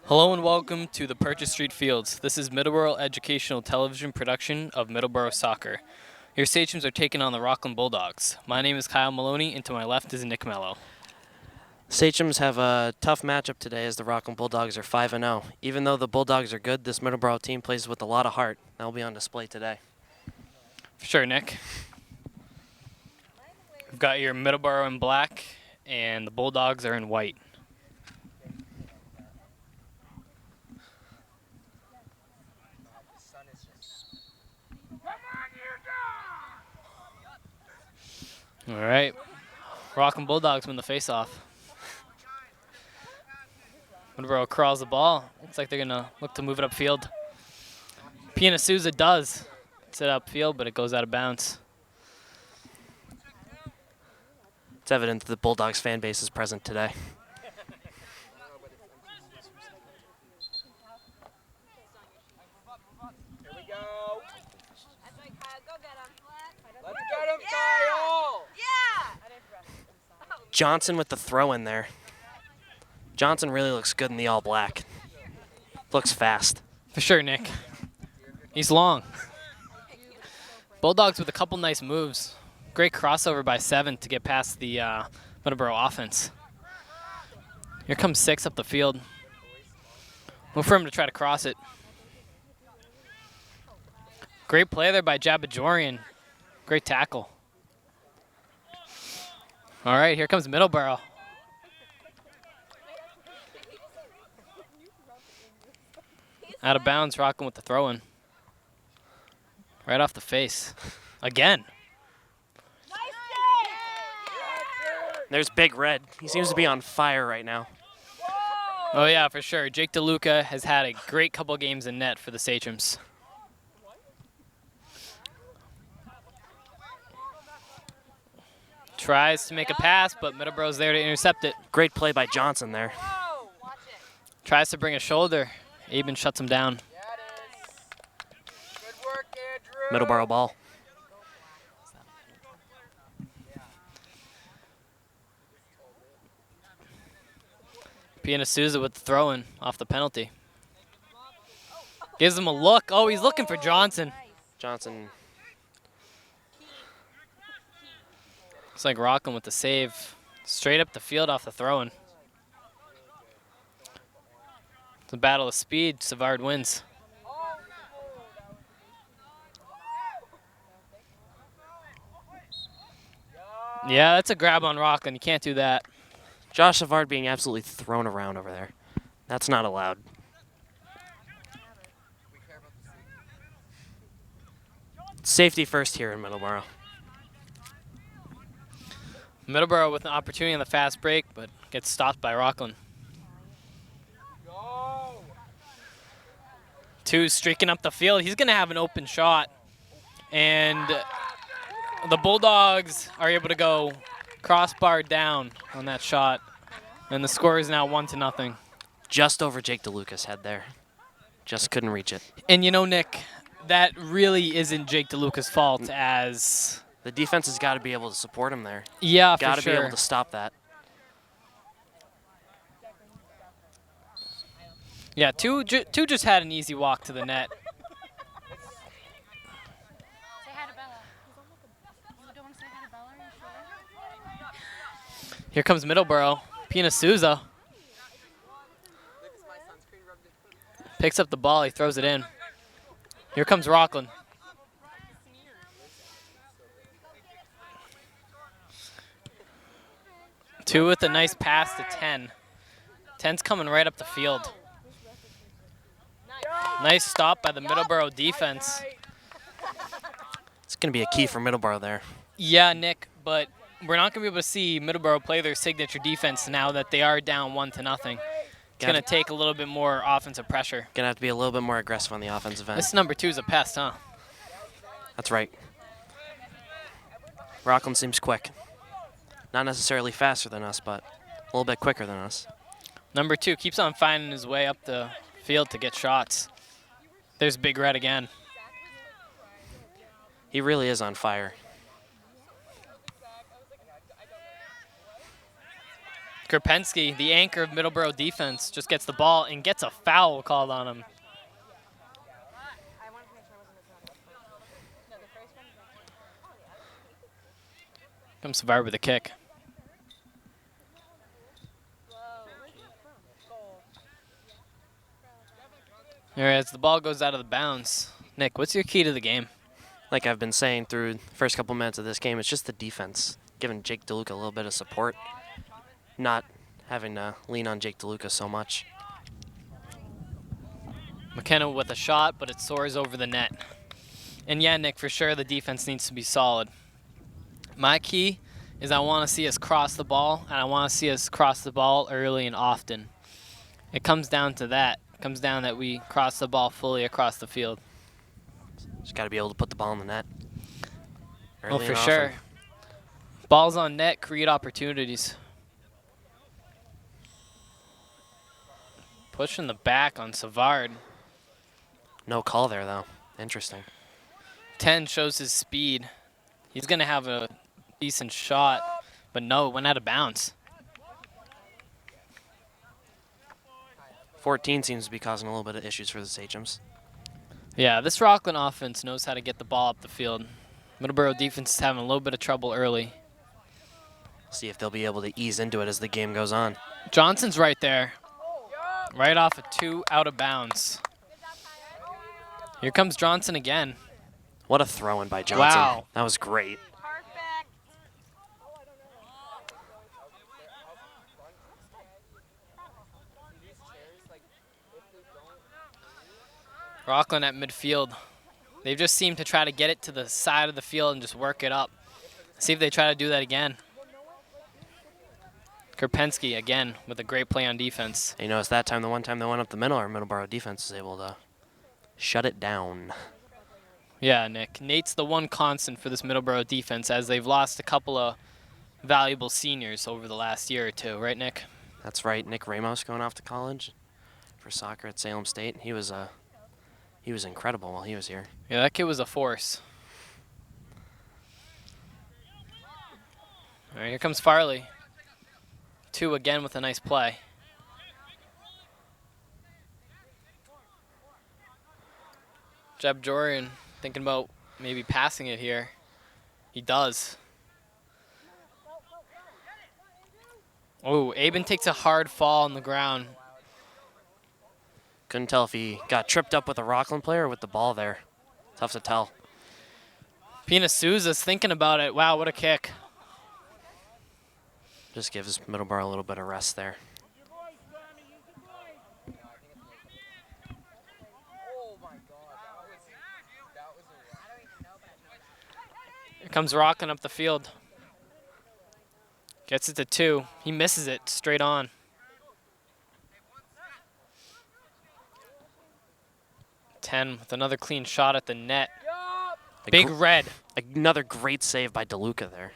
Hello and welcome to the Purchase Street Fields. This is Middleborough Educational Television production of Middleborough Soccer. Your Sachems are taking on the Rockland Bulldogs. My name is Kyle Maloney, and to my left is Nick Mello. Sachems have a tough matchup today as the Rockland Bulldogs are 5-0. Even though the Bulldogs are good, this Middleborough team plays with a lot of heart. That will be on display today. For sure, Nick. We've got your Middleborough in black, and the Bulldogs are in white. All right. Rockland Bulldogs win the face-off. Middleborough crawls the ball. Looks like they're going to look to move it upfield. Pina Souza does. It's it upfield, but it goes out of bounds. It's evident that the Bulldogs fan base is present today. Here we go. Let's get him, Kyle! Johnson with the throw in there. Johnson really looks good in the all black. Looks fast. For sure, Nick. He's long. Bulldogs with a couple nice moves. Great crossover by 7 to get past the Middleborough offense. Here comes 6 up the field. Look for him to try to cross it. Great play there by Jabajorian. Great tackle. All right, here comes Middleborough. Out of bounds, Rockland with the throw-in. Right off the face. Again. There's Big Red. He seems to be on fire right now. Oh, yeah, for sure. Jake DeLuca has had a great couple games in net for the Sachems. Tries to make a pass, but Middleborough's there to intercept it. Great play by Johnson there. Tries to bring a shoulder. Aben shuts him down. Good work, Andrew. Middleborough ball. Pina Souza with the throw-in off the penalty. Gives him a look. Oh, he's looking for Johnson. Johnson. Looks like Rockland with the save. Straight up the field off the throw-in. It's a battle of speed. Savard wins. Yeah, that's a grab on Rockland. You can't do that. Josh Savard being absolutely thrown around over there. That's not allowed. Safety first here in Middleborough. Middleborough with an opportunity on the fast break, but gets stopped by Rockland. Go. 2 streaking up the field. He's going to have an open shot. And the Bulldogs are able to go crossbar down on that shot. And the score is now 1-0. Just over Jake DeLuca's head there. Just couldn't reach it. And you know, Nick, that really isn't Jake DeLuca's fault as... The defense has got to be able to support him there. Yeah, Got for to be sure. able to stop that. Yeah, two just had an easy walk to the net. Say hi to Bella. You don't want to say hi to Bella? Are you sure? Here comes Middleborough. Pina Souza picks up the ball. He throws it in. Here comes Rockland. Two with a nice pass to 10. 10's coming right up the field. Nice stop by the Middleborough defense. It's going to be a key for Middleborough there. Yeah, Nick, but we're not going to be able to see Middleborough play their signature defense now that they are down 1-0. It's going to take a little bit more offensive pressure. Going to have to be a little bit more aggressive on the offensive end. This number 2 is a pest, huh? That's right. Rockland seems quick. Not necessarily faster than us, but a little bit quicker than us. Number 2 keeps on finding his way up the field to get shots. There's Big Red again. He really is on fire. Krupensky, the anchor of Middleborough defense, just gets the ball and gets a foul called on him. Comes Savard with a kick. All right, as the ball goes out of the bounds. Nick, what's your key to the game? Like I've been saying through the first couple minutes of this game, it's just the defense, giving Jake DeLuca a little bit of support, not having to lean on Jake DeLuca so much. McKenna with a shot, but it soars over the net. And yeah, Nick, for sure the defense needs to be solid. My key is I want to see us cross the ball, and I want to see us cross the ball early and often. It comes down to that. It comes down that we cross the ball fully across the field. Just got to be able to put the ball in the net. Oh, for sure. Balls on net create opportunities. Pushing the back on Savard. No call there, though. Interesting. 10 shows his speed. He's going to have a decent shot, but no, it went out of bounds. 14 seems to be causing a little bit of issues for the Sachems. Yeah, this Rockland offense knows how to get the ball up the field. Middleborough defense is having a little bit of trouble early. See if they'll be able to ease into it as the game goes on. Johnson's right there. Right off of 2 out of bounds. Here comes Johnson again. What a throw-in by Johnson. Wow. That was great. Rockland at midfield. They've just seemed to try to get it to the side of the field and just work it up. See if they try to do that again. Krupensky again with a great play on defense. You know, it's that time, the one time they went up the middle, our Middleborough defense was able to shut it down. Yeah, Nick. Nate's the one constant for this Middleborough defense as they've lost a couple of valuable seniors over the last year or two. Right, Nick? That's right. Nick Ramos going off to college for soccer at Salem State. He was incredible while he was here. Yeah, that kid was a force. All right, here comes Farley. 2 again with a nice play. Jeb Jorian thinking about maybe passing it here. He does. Oh, Aben takes a hard fall on the ground. Couldn't tell if he got tripped up with a Rockland player or with the ball there. Tough to tell. Pina Souza's thinking about it. Wow, what a kick. Just gives Middleborough a little bit of rest there. Here comes Rockland up the field. Gets it to 2. He misses it straight on. Ten with another clean shot at the net. Big red. Another great save by DeLuca there.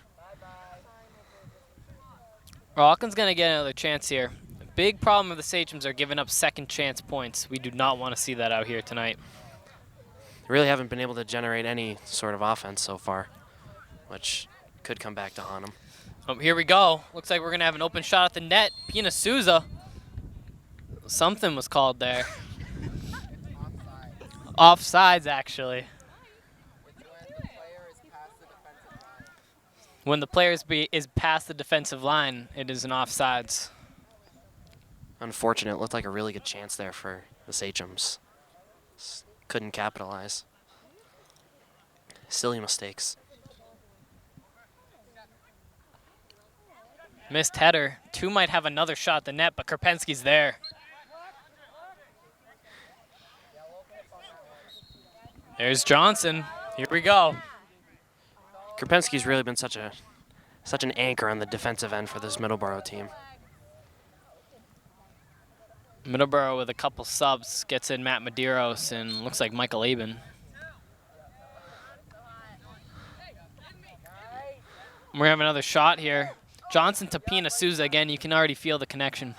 Rockland's going to get another chance here. Big problem with the Sachems are giving up second chance points. We do not want to see that out here tonight. Really haven't been able to generate any sort of offense so far, which could come back to haunt them. Oh, here we go. Looks like we're going to have an open shot at the net. Pina Souza. Something was called there. Offsides, actually. When the player is past the defensive line, it is an offsides. Unfortunate. Looked like a really good chance there for the Sachems. Couldn't capitalize. Silly mistakes. Missed header. 2 might have another shot at the net, but Krupensky's there. There's Johnson. Here we go. Krupensky's really been such an anchor on the defensive end for this Middleborough team. Middleborough with a couple subs gets in Matt Medeiros and looks like Michael Aben. We're having another shot here. Johnson to Pina Souza again. You can already feel the connection.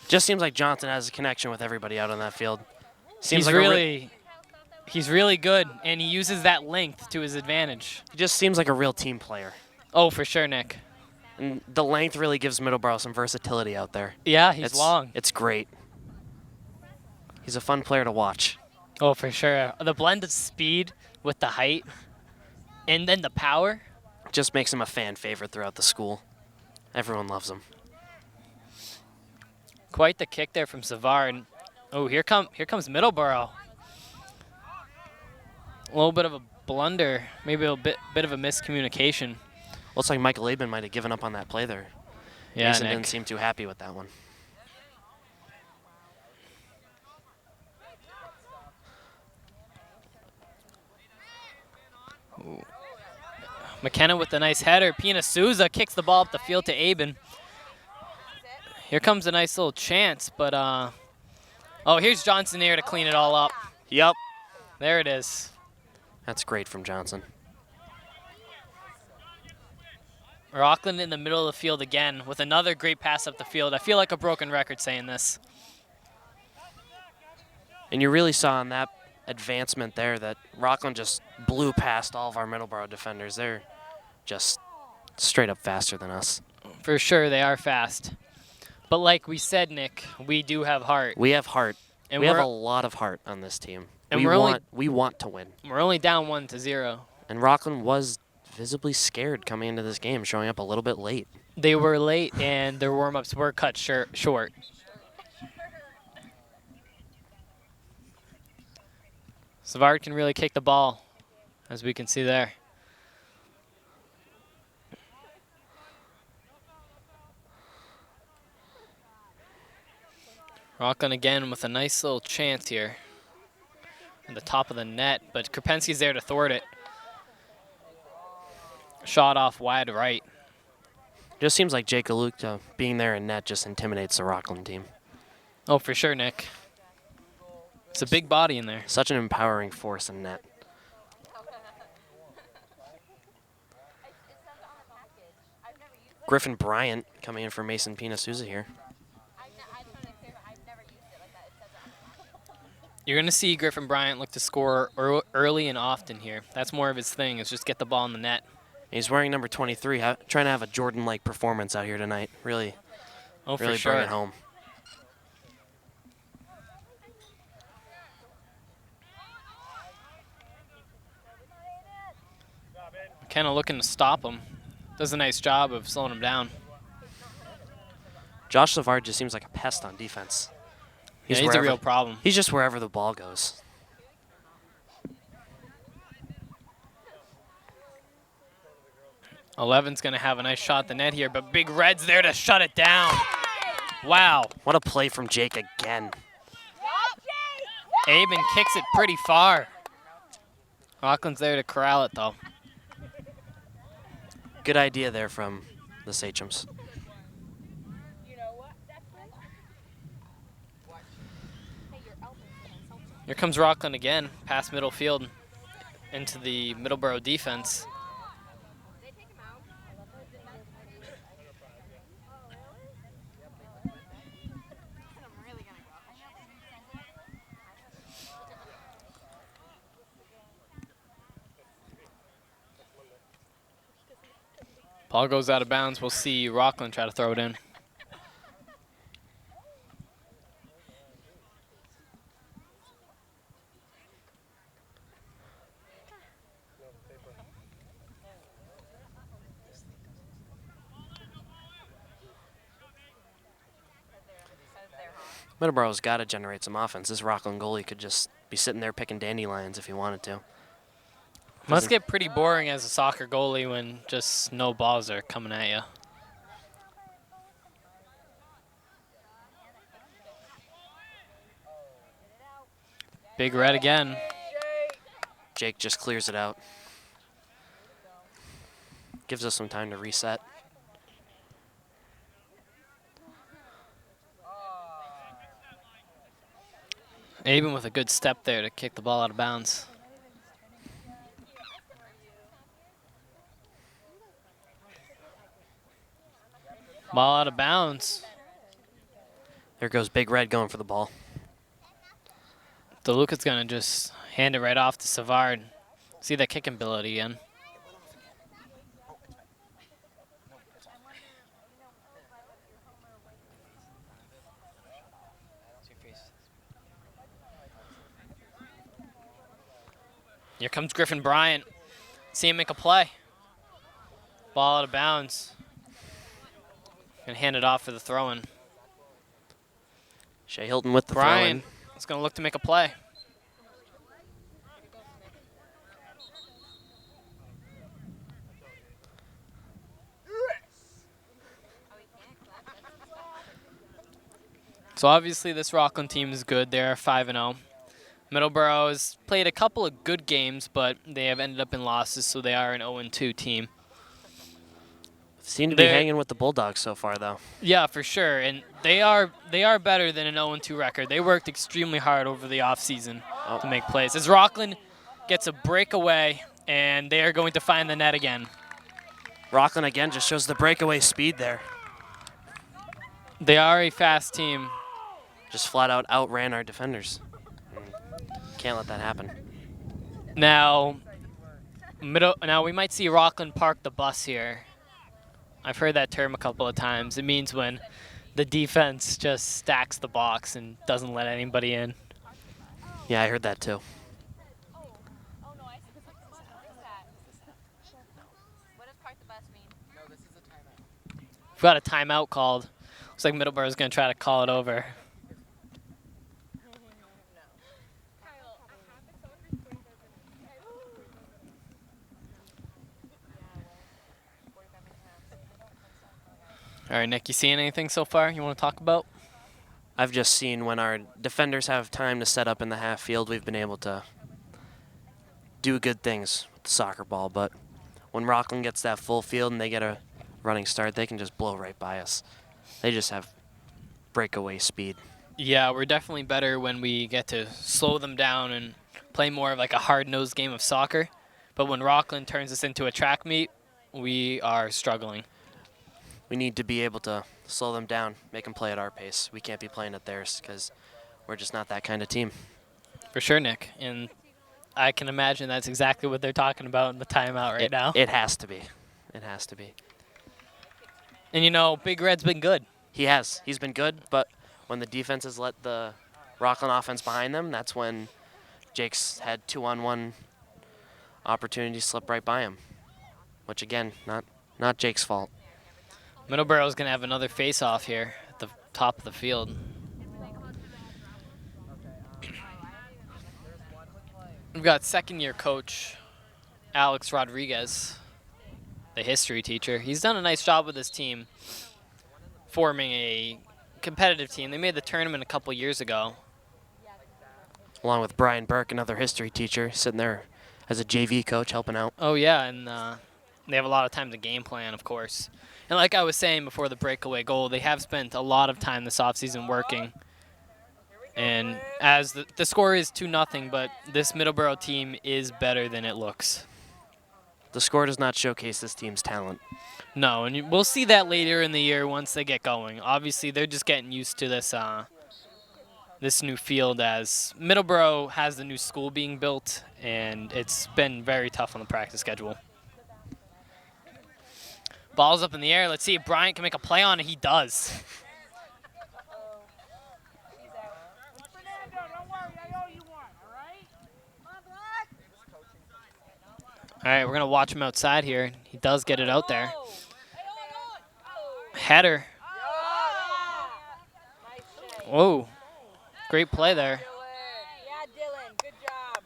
Just seems like Johnson has a connection with everybody out on that field. He's really good, and he uses that length to his advantage. He just seems like a real team player. Oh, for sure, Nick. And the length really gives Middleborough some versatility out there. Yeah, he's long. It's great. He's a fun player to watch. Oh, for sure. The blend of speed with the height and then the power. Just makes him a fan favorite throughout the school. Everyone loves him. Quite the kick there from Savard. Oh, here comes Middleborough. A little bit of a blunder, maybe a bit of a miscommunication. Looks like Michael Aben might have given up on that play there. Yeah, Mason Nick. didn't seem too happy with that one. McKenna with the nice header. Pina Souza kicks the ball up the field to Aben. Here comes a nice little chance, but oh, here's Johnson here to clean it all up. Yep. There it is. That's great from Johnson. Rockland in the middle of the field again with another great pass up the field. I feel like a broken record saying this. And you really saw in that advancement there that Rockland just blew past all of our Middleborough defenders. They're just straight up faster than us. For sure, they are fast. But like we said, Nick, we do have heart. We have heart. And we have a lot of heart on this team. And we want to win. We're only down 1-0. And Rockland was visibly scared coming into this game, showing up a little bit late. They were late, and their warm-ups were cut short. Savard can really kick the ball, as we can see there. Rockland again with a nice little chance here at the top of the net, but Krupensky's there to thwart it. Shot off wide right. Just seems like Jake Alukta being there in net just intimidates the Rockland team. Oh, for sure, Nick. It's a big body in there. Such an empowering force in net. Griffin Bryant coming in for Mason Pina Souza here. You're going to see Griffin Bryant look to score early and often here. That's more of his thing, is just get the ball in the net. He's wearing number 23, trying to have a Jordan-like performance out here tonight. Really, oh, really for sure. bring it home. Kind of looking to stop him. Does a nice job of slowing him down. Josh Savard just seems like a pest on defense. He's a real problem. He's just wherever the ball goes. Eleven's going to have a nice shot at the net here, but Big Red's there to shut it down. Wow. What a play from Jake again. Aben kicks it pretty far. Rockland's there to corral it, though. Good idea there from the Sachems. Here comes Rockland again, past middle field into the Middleborough defense. Ball goes out of bounds. We'll see Rockland try to throw it in. Middleborough's got to generate some offense. This Rockland goalie could just be sitting there picking dandelions if he wanted to. Must get pretty boring as a soccer goalie when just no balls are coming at you. Big Red again. Jake just clears it out. Gives us some time to reset. Aben with a good step there to kick the ball out of bounds. Ball out of bounds. There goes Big Red going for the ball. DeLuca's going to just hand it right off to Savard. See that kick ability again. Here comes Griffin Bryant. See him make a play. Ball out of bounds. Gonna hand it off for the throw-in. Shea Hilton with the Bryant throw-in. is gonna look to make a play. So obviously this Rockland team is good. They're 5-0. Middleborough has played a couple of good games, but they have ended up in losses, so they are an 0-2 team. Seem to be hanging with the Bulldogs so far, though. Yeah, for sure, and they are better than an 0-2 record. They worked extremely hard over the offseason to make plays. As Rockland gets a breakaway, and they are going to find the net again. Rockland again just shows the breakaway speed there. They are a fast team. Just flat out outran our defenders. Can't let that happen. Now we might see Rockland park the bus here. I've heard that term a couple of times. It means when the defense just stacks the box and doesn't let anybody in. Yeah, I heard that too. What does park the bus mean? No, this is a timeout. We've got a timeout called. Looks like Middleborough is going to try to call it over. All right, Nick, you seeing anything so far you want to talk about? I've just seen when our defenders have time to set up in the half field, we've been able to do good things with the soccer ball. But when Rockland gets that full field and they get a running start, they can just blow right by us. They just have breakaway speed. Yeah, we're definitely better when we get to slow them down and play more of like a hard-nosed game of soccer. But when Rockland turns us into a track meet, we are struggling. We need to be able to slow them down, make them play at our pace. We can't be playing at theirs because we're just not that kind of team. For sure, Nick. And I can imagine that's exactly what they're talking about in the timeout right now. It has to be. It has to be. And, you know, Big Red's been good. He has. He's been good, but when the defense has let the Rockland offense behind them, that's when Jake's had 2-on-1 opportunities slip right by him, which, again, not Jake's fault. Middleborough is going to have another face-off here at the top of the field. We've got second-year coach Alex Rodriguez, the history teacher. He's done a nice job with his team, forming a competitive team. They made the tournament a couple years ago. Along with Brian Burke, another history teacher, sitting there as a JV coach helping out. Oh, yeah, and they have a lot of time to game plan, of course. And like I was saying before the breakaway goal, they have spent a lot of time this offseason working. And as the score is 2-0, but this Middleborough team is better than it looks. The score does not showcase this team's talent. No, and we'll see that later in the year once they get going. Obviously, they're just getting used to this this new field as Middleborough has the new school being built, and it's been very tough on the practice schedule. Ball's up in the air. Let's see if Bryant can make a play on it. He does. All right, we're going to watch him outside here. He does get it out there. Header. Whoa. Great play there. Yeah, Dylan, good job.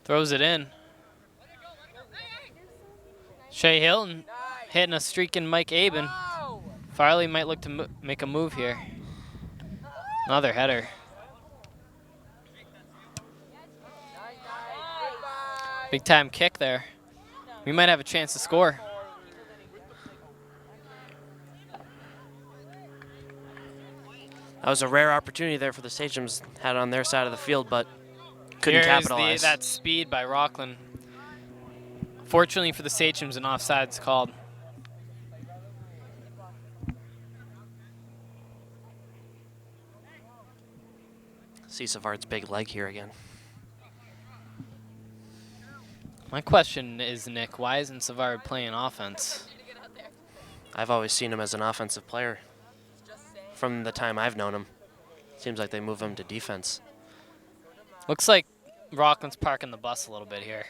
Throws it in. Shea Hilton hitting a streaking Mike Aben. Farley might look to make a move here. Another header. Big time kick there. We might have a chance to score. That was a rare opportunity there for the Sachems, had it on their side of the field, but couldn't capitalize. That speed by Rockland. Fortunately for the Sachems, an offside's called. See Savard's big leg here again. My question is, Nick, why isn't Savard playing offense? I've always seen him as an offensive player from the time I've known him. Seems like they move him to defense. Looks like Rockland's parking the bus a little bit here.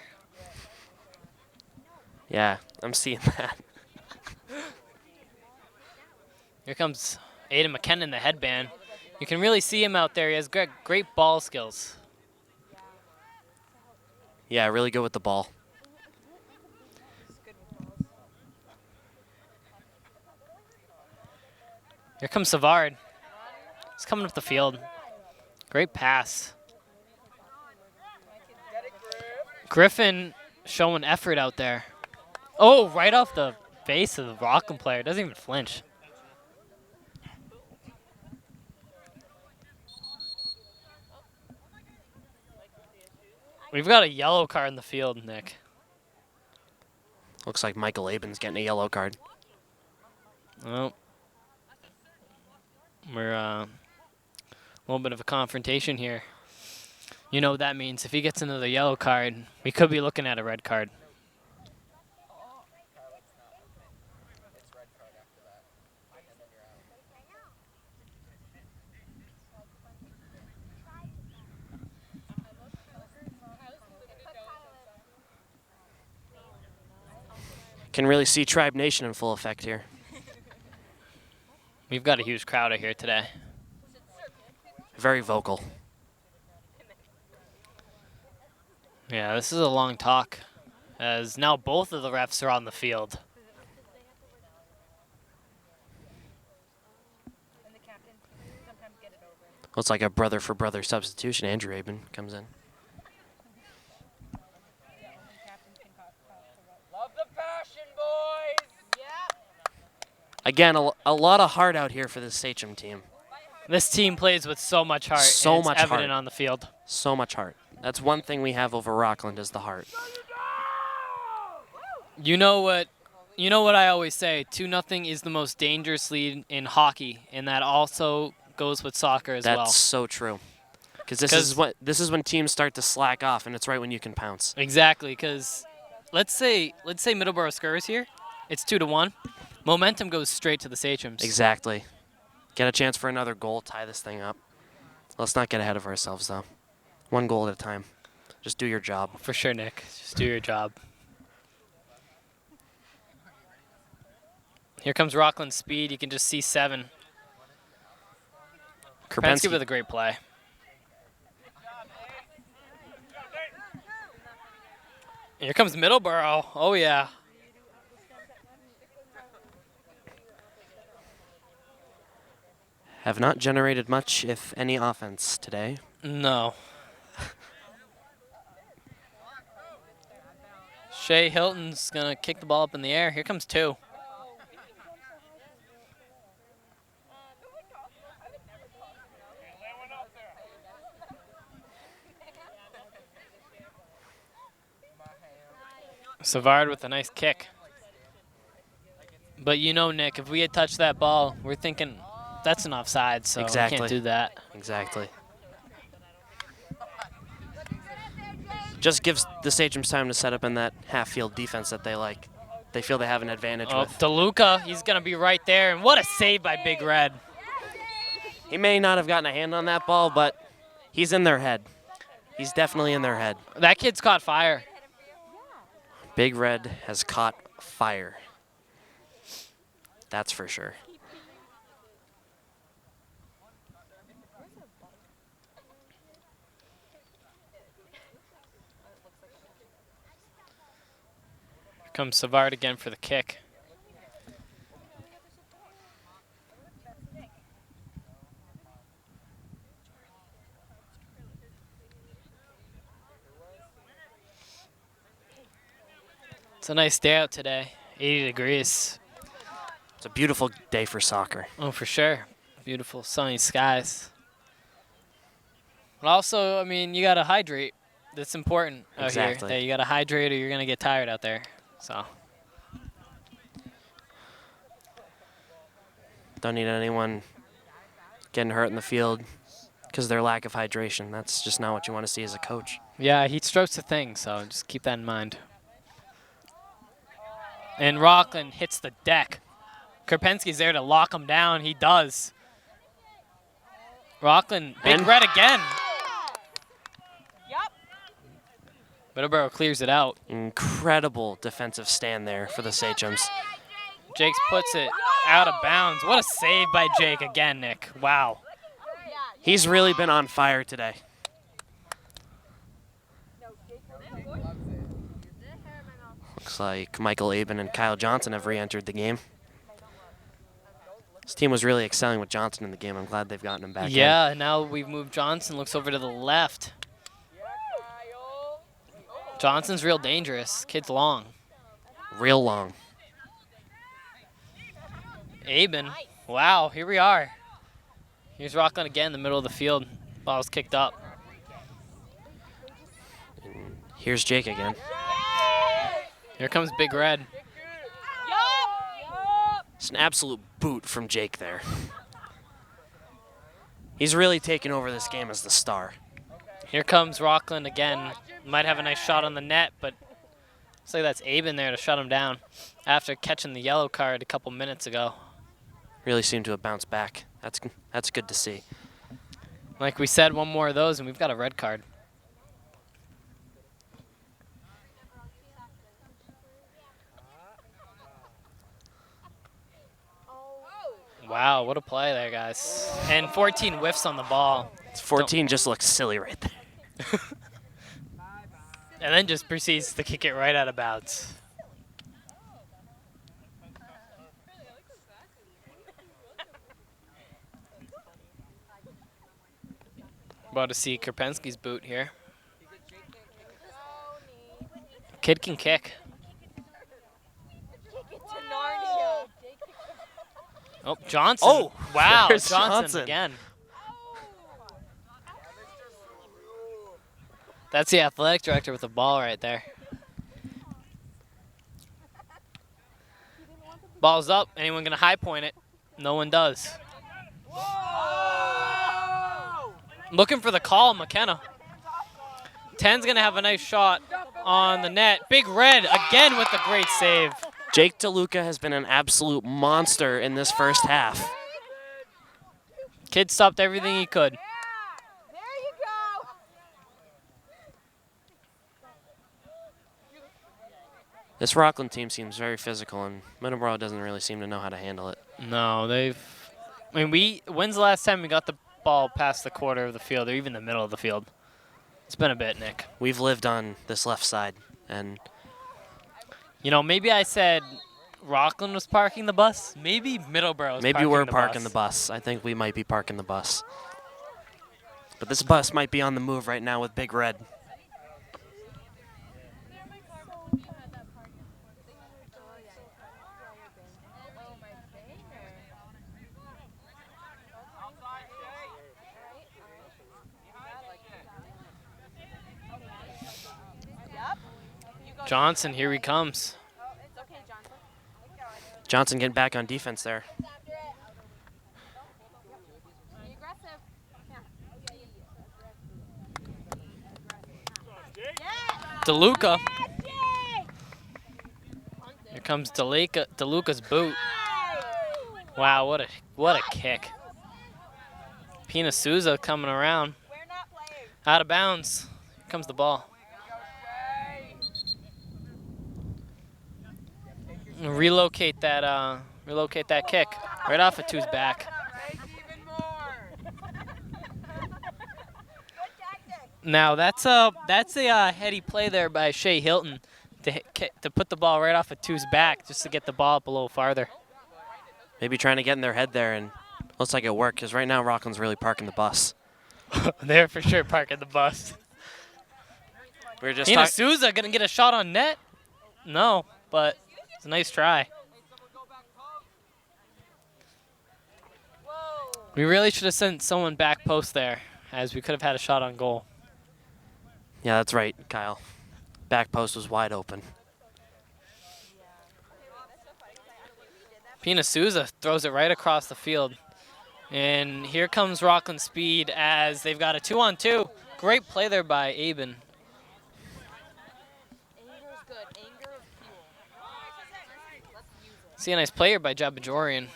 Yeah, I'm seeing that. Here comes Aiden McKenna in the headband. You can really see him out there. He has great ball skills. Yeah, really good with the ball. Here comes Savard. He's coming up the field. Great pass. Griffin showing effort out there. Oh, right off the face of the Rockland player. Doesn't even flinch. We've got a yellow card in the field, Nick. Looks like Michael Aben's getting a yellow card. Well, we're a little bit of a confrontation here. You know what that means. If he gets another yellow card, we could be looking at a red card. Can really see Tribe Nation in full effect here. We've got a huge crowd out here today. Very vocal. Yeah, this is a long talk, as now both of the refs are on the field. Looks like a brother for brother substitution. Andrew Aben comes in. Love the passion, boys. Again, a lot of heart out here for this Sachem team. This team plays with so much heart. So and it's much evident heart. on the field. So much heart. That's one thing we have over Rockland is the heart. You know what I always say, 2-0 is the most dangerous lead in hockey, and that also goes with soccer as well. That's so true. Because this is when teams start to slack off, and it's right when you can pounce. Exactly, because let's say Middleborough scores here, it's 2-1. Momentum goes straight to the Sachems. Exactly. Get a chance for another goal, tie this thing up. Let's not get ahead of ourselves, though. One goal at a time. Just do your job. For sure, Nick. Just do your job. Here comes Rockland's speed. You can just see 7. Krupensky with a great play. Here comes Middleborough. Oh, yeah. Have not generated much, if any, offense today. No. Shea Hilton's going to kick the ball up in the air. Here comes 2. Savard with a nice kick. But you know, Nick, if we had touched that ball, we're thinking that's an offside, so Exactly. we can't do that. Exactly. Just gives the Sachems time to set up in that half-field defense that they like. They feel they have an advantage Oh, with. DeLuca, he's going to be right there. And what a save by Big Red. He may not have gotten a hand on that ball, but he's in their head. He's definitely in their head. That kid's caught fire. Big Red has caught fire. That's for sure. Here comes Savard again for the kick. It's a nice day out today, 80 degrees. It's a beautiful day for soccer. Oh, for sure. Beautiful sunny skies. But also, I mean, you got to hydrate. That's important out Exactly. here. That you got to hydrate or you're going to get tired out there. So, Don't need anyone getting hurt in the field because of their lack of hydration. That's just not what you want to see as a coach. yeah, heat stroke's a thing, so just keep that in mind. And Rockland hits the deck. Karpinski's there to lock him down. He does. Rockland, big red again. Middleborough clears it out. Incredible defensive stand there for the Sachems. Jakes puts it out of bounds. What a save by Jake again, Nick. Wow. He's really been on fire today. Looks like Michael Aben and Kyle Johnson have re-entered the game. This team was really excelling with Johnson in the game. I'm glad they've gotten him back in. Yeah, now we've moved Johnson. Looks over to the left. Johnson's real dangerous. Kid's long. Real long. Aben. Wow, here we are. Here's Rockland again in the middle of the field. Ball's kicked up. And here's Jake again. Here comes Big Red. It's an absolute boot from Jake there. He's really taken over this game as the star. Here comes Rockland again. Might have a nice shot on the net, but looks like that's Aben there to shut him down after catching the yellow card a couple minutes ago. Really seemed to have bounced back. That's good to see. Like we said, one more of those and we've got a red card. Wow, what a play there, guys. And 14 whiffs on the ball. 14 just looks silly right there. And then just proceeds to kick it right out of bounds. About to see Karpinski's boot here. Kid can kick. Oh, Johnson. Oh, wow, there's Johnson again. That's the athletic director with the ball right there. Ball's up. Anyone going to high point it? No one does. Looking for the call, McKenna. 10's going to have a nice shot on the net. Big Red again with a great save. Jake DeLuca has been an absolute monster in this first half. Kid stopped everything he could. This Rockland team seems very physical, and Middleborough doesn't really seem to know how to handle it. No, when's the last time we got the ball past the quarter of the field or even the middle of the field? It's been a bit, Nick. We've lived on this left side, and you know, maybe I said Rockland was parking the bus. Maybe Middleborough was maybe we're parking the bus. I think we might be parking the bus. But this bus might be on the move right now with Big Red. Johnson, here he comes. Johnson getting back on defense there. DeLuca. Here comes DeLuca's boot. Wow, what a kick. Pina Souza coming around. Out of bounds. Here comes the ball. Relocate that kick right off of Two's back. Now that's a heady play there by Shea Hilton to put the ball right off of Two's back just to get the ball up a little farther. Maybe trying to get in their head there, and looks like it worked because right now Rockland's really parking the bus. They're for sure parking the bus. We were just Pina Souza gonna get a shot on net? No, but it's a nice try. We really should have sent someone back post there, as we could have had a shot on goal. Yeah, that's right, Kyle. Back post was wide open. Pina Souza throws it right across the field. And here comes Rockland Speed as they've got a 2-on-2. Great play there by Aben. See a nice player by Jabajorian.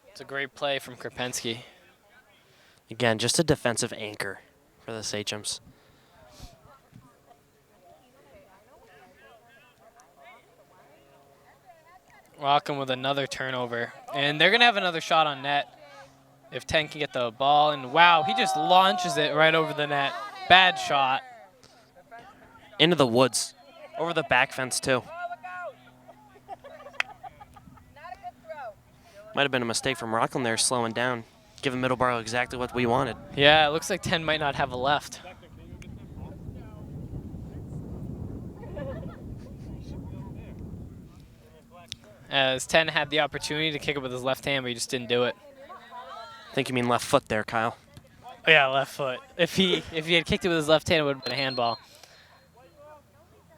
It's a great play from Krapinski. Again, just a defensive anchor for the Sachems. Rockland with another turnover. And they're going to have another shot on net if 10 can get the ball. And wow, he just launches it right over the net. Bad shot. Into the woods. Over the back fence, too. Might have been a mistake from Rockland there, slowing down, giving Middleborough exactly what we wanted. Yeah, it looks like 10 might not have a left. As 10 had the opportunity to kick it with his left hand, but he just didn't do it. I think you mean left foot there, Kyle. Oh, yeah, left foot. If he had kicked it with his left hand, it would have been a handball.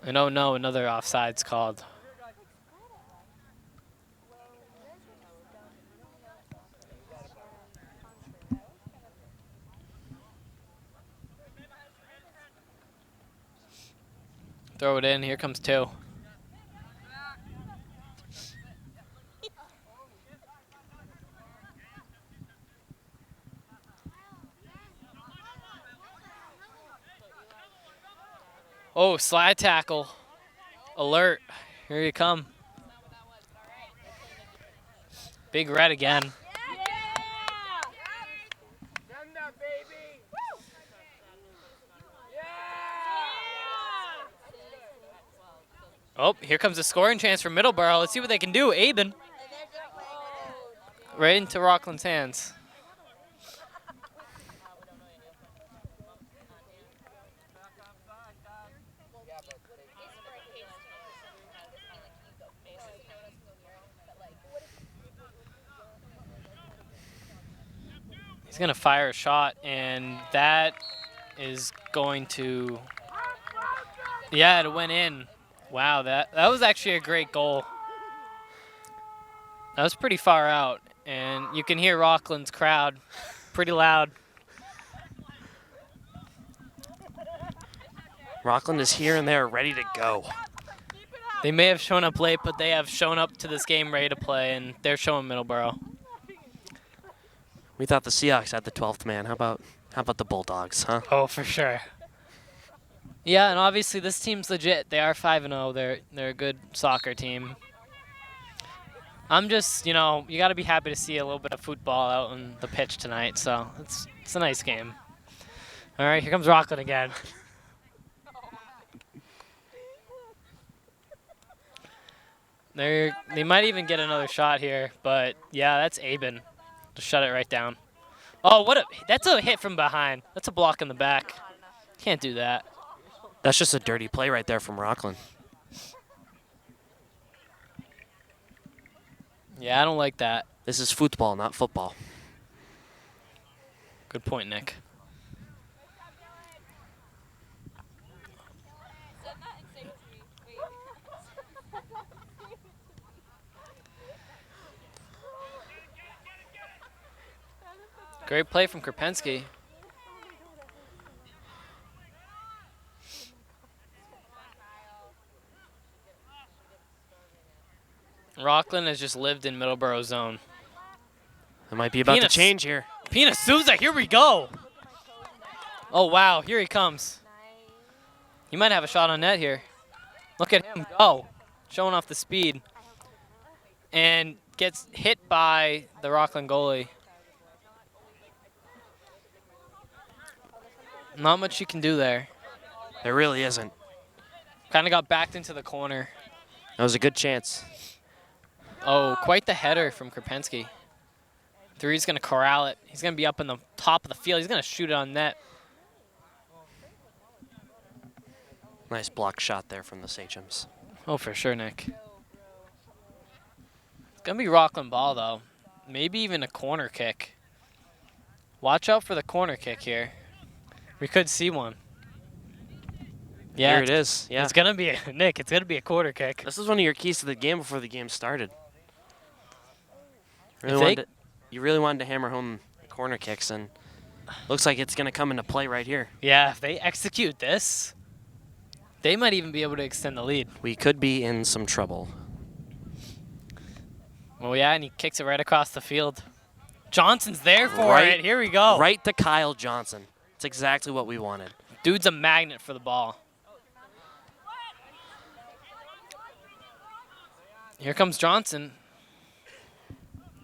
And oh no, another offside's called. Throw it in. Here comes 2. Oh, slide tackle. Alert. Here you come. Big red again. Oh, here comes a scoring chance for Middleborough. Let's see what they can do. Aben. Right into Rockland's hands. He's going to fire a shot, and that is going to... Yeah, it went in. Wow, that was actually a great goal. That was pretty far out, and you can hear Rockland's crowd pretty loud. Rockland is here and they're ready to go. They may have shown up late, but they have shown up to this game ready to play, and they're showing Middleborough. We thought the Seahawks had the 12th man. How about the Bulldogs, huh? Oh, for sure. Yeah, and obviously this team's legit. They are 5-0. They're a good soccer team. I'm just, you know, you got to be happy to see a little bit of football out on the pitch tonight. So it's a nice game. All right, here comes Rockland again. They might even get another shot here, but yeah, that's Aben. Just shut it right down. Oh, that's a hit from behind. That's a block in the back. Can't do that. That's just a dirty play right there from Rockland. Yeah, I don't like that. This is football, not football. Good point, Nick. Great play from Krapinski. Rockland has just lived in Middleborough zone. It might be about to change here. Pina Souza, here we go. Oh, wow, here he comes. He might have a shot on net here. Look at him go, showing off the speed. And gets hit by the Rockland goalie. Not much you can do there. There really isn't. Kind of got backed into the corner. That was a good chance. Oh, quite the header from Krapinski. Three's going to corral it. He's going to be up in the top of the field. He's going to shoot it on net. Nice block shot there from the Sachems. Oh, for sure, Nick. It's going to be Rockland ball, though. Maybe even a corner kick. Watch out for the corner kick here. We could see one. Yeah, here it is. Yeah. It's going to be, Nick, it's going to be a corner kick. This is one of your keys to the game before the game started. You really wanted to hammer home corner kicks, and looks like it's going to come into play right here. Yeah, if they execute this, they might even be able to extend the lead. We could be in some trouble. Well, yeah, and he kicks it right across the field. Johnson's there for it. Here we go. Right to Kyle Johnson. It's exactly what we wanted. Dude's a magnet for the ball. Here comes Johnson.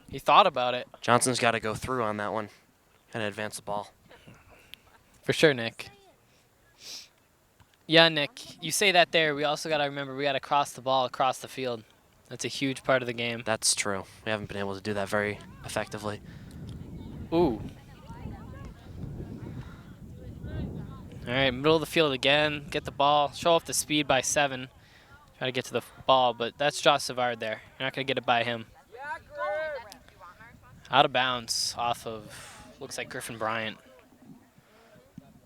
He thought about it. Johnson's got to go through on that one and advance the ball. For sure, Nick. Yeah, Nick, you say that there. We also got to remember we got to cross the ball across the field. That's a huge part of the game. That's true. We haven't been able to do that very effectively. Ooh. All right, middle of the field again. Get the ball. Show off the speed by 7. Try to get to the ball, but that's Josh Savard there. You're not going to get it by him. Out of bounds off of, looks like Griffin Bryant.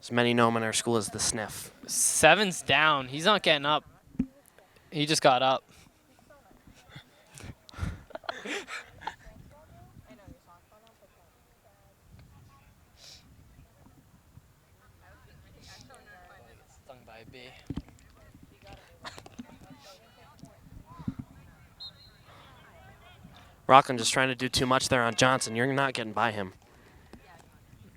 As many know him in our school as the Sniff. 7's down. He's not getting up. He just got up. Stung by a bee. Rockland just trying to do too much there on Johnson. You're not getting by him.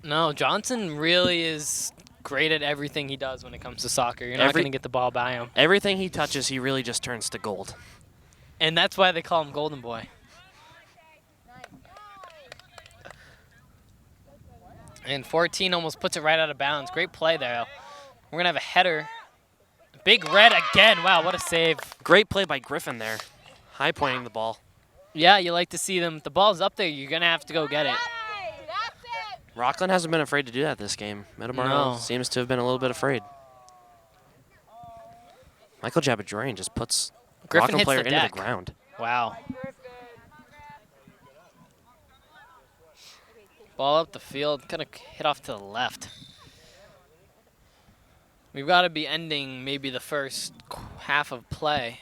No, Johnson really is great at everything he does when it comes to soccer. You're not going to get the ball by him. Everything he touches, he really just turns to gold. And that's why they call him Golden Boy. And 14 almost puts it right out of bounds. Great play there. We're going to have a header. Big Red again. Wow, what a save. Great play by Griffin there. High pointing the ball. Yeah, you like to see them. The ball's up there. You're going to have to go get it. Rockland hasn't been afraid to do that this game. Middleborough seems to have been a little bit afraid. Michael Jabajorian just puts Griffin Rockland hits player the into deck. the ground. Wow. Ball up the field, kind of hit off to the left. We've got to be ending maybe the first half of play.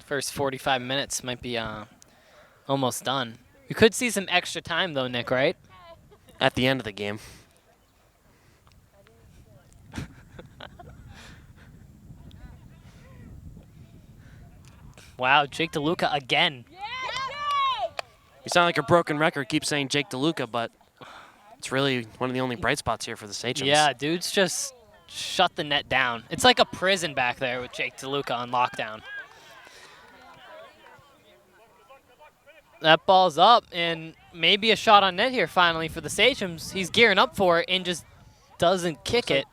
First 45 minutes might be almost done. We could see some extra time though, Nick, right? At the end of the game. Wow, Jake DeLuca again. You sound like a broken record, keep saying Jake DeLuca, but it's really one of the only bright spots here for the Sachems. Yeah, dude's just shut the net down. It's like a prison back there with Jake DeLuca on lockdown. That ball's up, and maybe a shot on net here finally for the Sachems. He's gearing up for it and just doesn't kick it.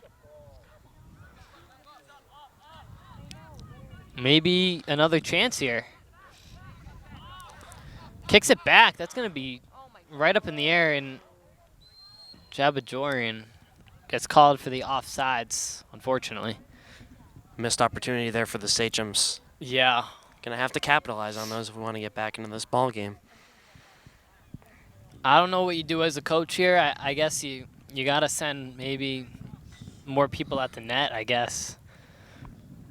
Maybe another chance here. Kicks it back. That's going to be right up in the air, and Jabajorian gets called for the offsides, unfortunately. Missed opportunity there for the Sachems. Yeah. Gonna have to capitalize on those if we want to get back into this ball game. I don't know what you do as a coach here. I guess you got to send maybe more people at the net, I guess.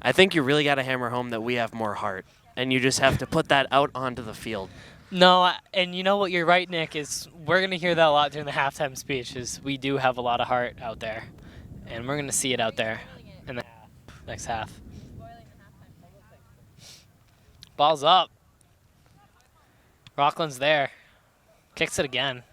I think you really got to hammer home that we have more heart, and you just have to put that out onto the field. No, and you know what, you're right, Nick, is we're going to hear that a lot during the halftime speech, is we do have a lot of heart out there, and we're going to see it out there in the next half. Ball's up. Rockland's there. Kicks it again.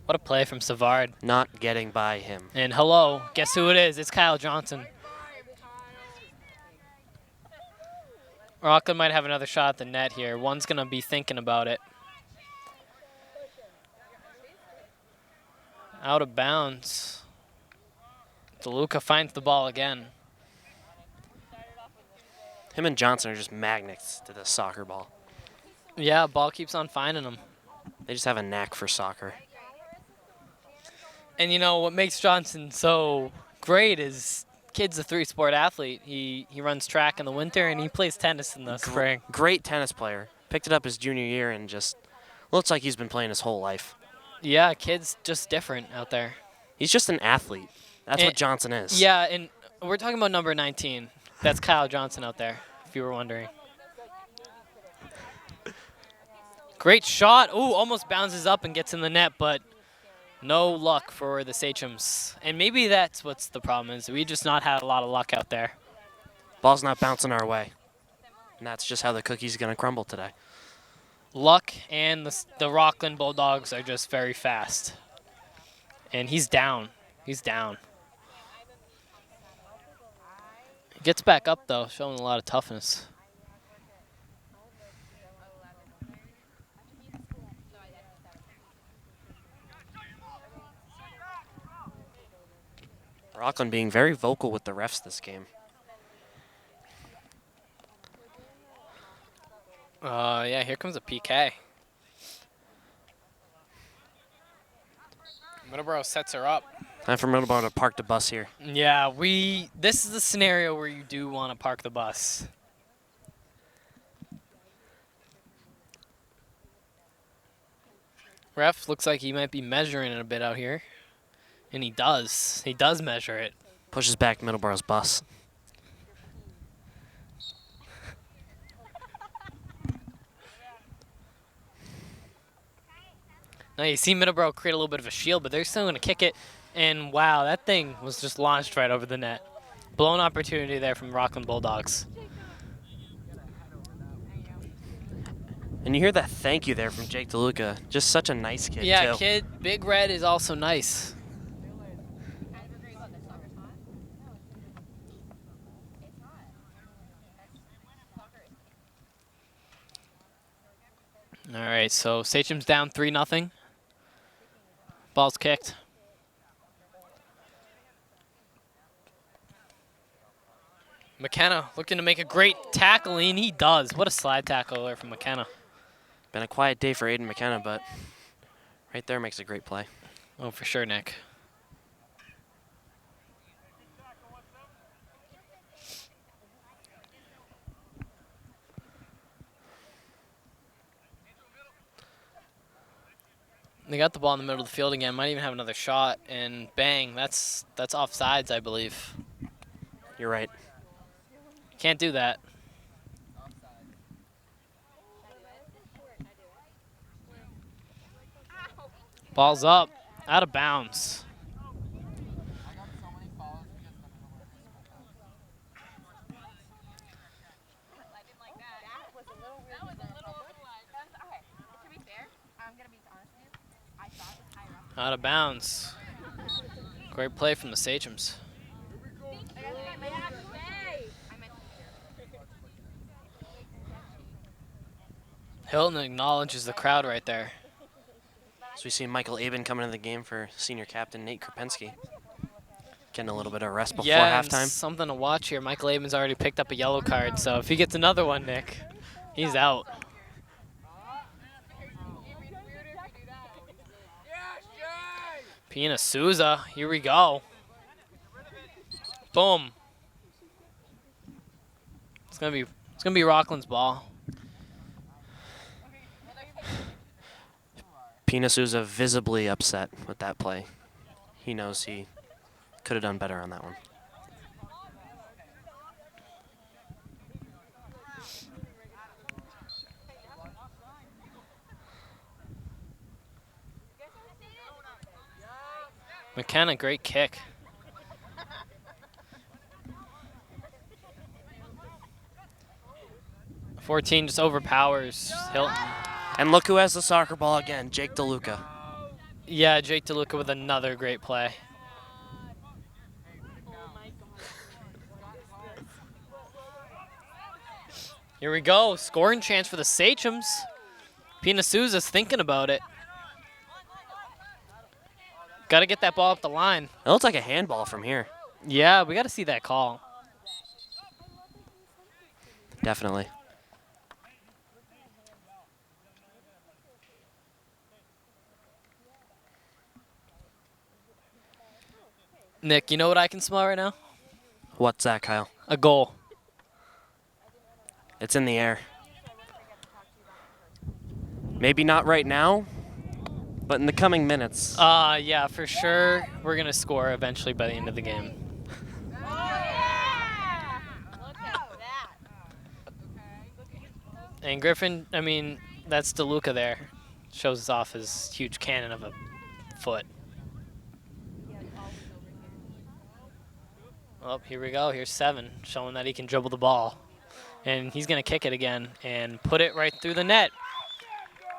What a play from Savard. Not getting by him. And hello, guess who it is? It's Kyle Johnson. Rockland might have another shot at the net here. One's going to be thinking about it. Out of bounds. DeLuca finds the ball again. Him and Johnson are just magnets to the soccer ball. Yeah, ball keeps on finding them. They just have a knack for soccer. And you know what makes Johnson so great is kid's a 3-sport athlete. He runs track in the winter and he plays tennis in the spring. Great tennis player. Picked it up his junior year and just looks like he's been playing his whole life. Yeah, kid's just different out there. He's just an athlete. That's what Johnson is. Yeah, and we're talking about number 19. That's Kyle Johnson out there, if you were wondering. Great shot. Ooh, almost bounces up and gets in the net, but no luck for the Sachems. And maybe that's what's the problem is. We just not had a lot of luck out there. Ball's not bouncing our way. And that's just how the cookie's going to crumble today. Luck and the Rockland Bulldogs are just very fast. And he's down. He's down. He gets back up, though, showing a lot of toughness. Rockland being very vocal with the refs this game. Yeah, here comes a PK. Middleborough sets her up. Time for Middleborough to park the bus here. Yeah, this is the scenario where you do want to park the bus. Ref looks like he might be measuring it a bit out here. And he does. He does measure it. Pushes back Middleborough's bus. Now you see Middleborough create a little bit of a shield, but they're still going to kick it. And wow, that thing was just launched right over the net. Blown opportunity there from Rockland Bulldogs. And you hear that thank you there from Jake DeLuca. Just such a nice kid, Yeah, too. kid, Big Red is also nice. All right, so Sachem's down 3-0. Ball's kicked. McKenna looking to make a great tackle, and he does. What a slide tackle there from McKenna. Been a quiet day for Aiden McKenna, but right there makes a great play. Oh, for sure, Nick. They got the ball in the middle of the field again. Might even have another shot, and bang, that's offsides, I believe. You're right. Can't do that. Ball's up, out of bounds. Out of bounds. Great play from the Sachems. Hilton acknowledges the crowd right there. So we see Michael Aben coming into the game for senior captain Nate Krupinski. Getting a little bit of rest before Yeah, and halftime. something to watch here. Michael Aben's already picked up a yellow card, so if he gets another one, Nick, he's out. Pina Souza, here we go. Boom. It's gonna be Rockland's ball. Pina Souza visibly upset with that play. He knows he could have done better on that one. McKenna, great kick. $14 just overpowers Hilton. And look who has the soccer ball again, Jake DeLuca. Yeah, Jake DeLuca with another great play. Here we go, scoring chance for the Sachems. Pina Souza's thinking about it. Got to get that ball up the line. It looks like a handball from here. Yeah, we got to see that call. Definitely. Nick, you know what I can smell right now? What's that, Kyle? A goal. It's in the air. Maybe not right now, but in the coming minutes. Yeah, for sure. We're going to score eventually by the end of the game. And Griffin, I mean, That's DeLuca there. Shows us off his huge cannon of a foot. Oh, here we go. Here's 7, showing that he can dribble the ball. And he's going to kick it again and put it right through the net.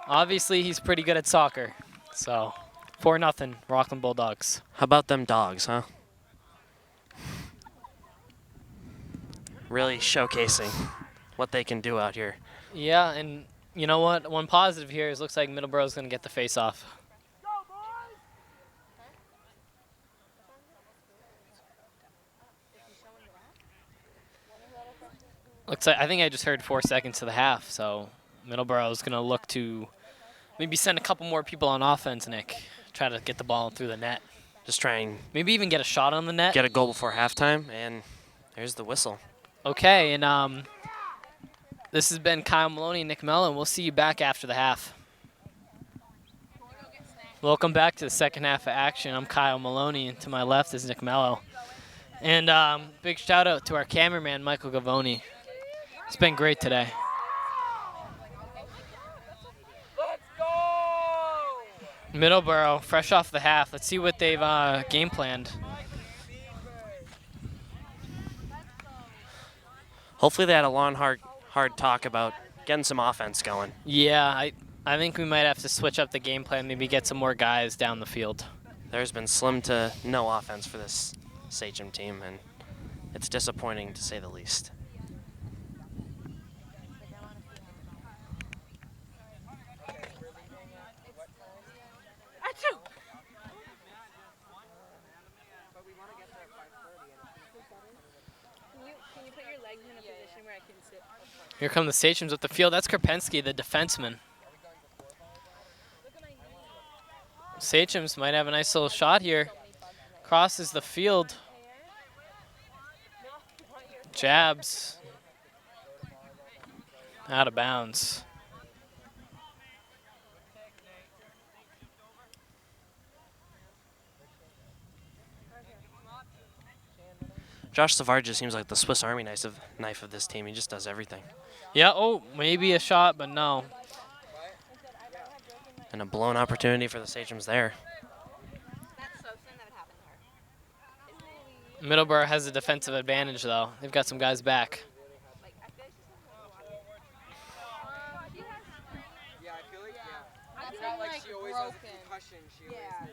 Obviously, he's pretty good at soccer. So, 4-0, Rockland Bulldogs. How about them dogs, huh? Really showcasing what they can do out here. Yeah, and you know what? One positive here is looks like Middleborough's going to get the face-off. Looks like I think I just heard 4 seconds to the half, so Middleborough's going to look to maybe send a couple more people on offense, Nick. Try to get the ball through the net. Just try and Maybe even get a shot on the net. get a goal before halftime, and there's the whistle. Okay, and this has been Kyle Maloney and Nick Mello, and we'll see you back after the half. Welcome back to the second half of action. I'm Kyle Maloney, and to my left is Nick Mello. And big shout out to our cameraman, Michael Gavoni. It's been great today. Let's go! Middleborough, fresh off the half. Let's see what they've game planned. Hopefully they had a long, hard talk about getting some offense going. Yeah, I think we might have to switch up the game plan, maybe get some more guys down the field. There's been slim to no offense for this Sachem team, and it's disappointing to say the least. Can you put your legs in a position where I can sit? Here come the Sachems up the field. That's Karpensky, the defenseman. Sachems might have a nice little shot here. Crosses the field. Jabs. Out of bounds. Josh Savard just seems like the Swiss Army knife of this team. He just does everything. Yeah, oh, maybe a shot, but no. And a blown opportunity for the Sachems there. Middleborough has a defensive advantage, though. They've got some guys back. Yeah, I feel like, yeah. It's not like she always has a concussion. She always has.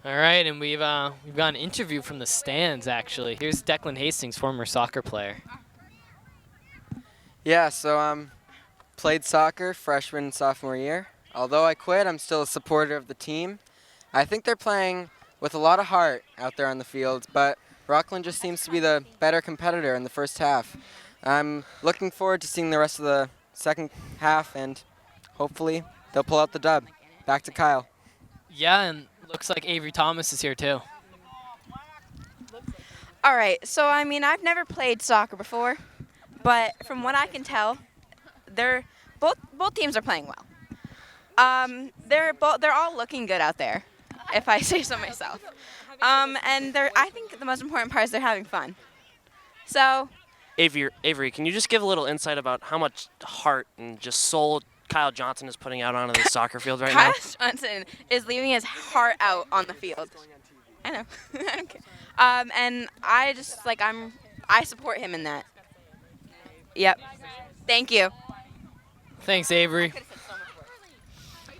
All right, and we've got an interview from the stands, actually. Here's Declan Hastings, former soccer player. Yeah, so played soccer freshman and sophomore year. Although I quit, I'm still a supporter of the team. I think they're playing with a lot of heart out there on the field, but Rockland just seems to be the better competitor in the first half. I'm looking forward to seeing the rest of the second half, and hopefully they'll pull out the dub. Back to Kyle. Yeah, and looks like Avery Thomas is here, too. All right, so I mean, I've never played soccer before, but from what I can tell, both teams are playing well. They're all looking good out there, if I say so myself. And I think the most important part is they're having fun. So, Avery, can you just give a little insight about how much heart and just soul Kyle Johnson is putting out onto the soccer field right now? Kyle Johnson is leaving his heart out on the field. I know. I don't care. And I just I support him in that. Yep. Thank you. Thanks, Avery.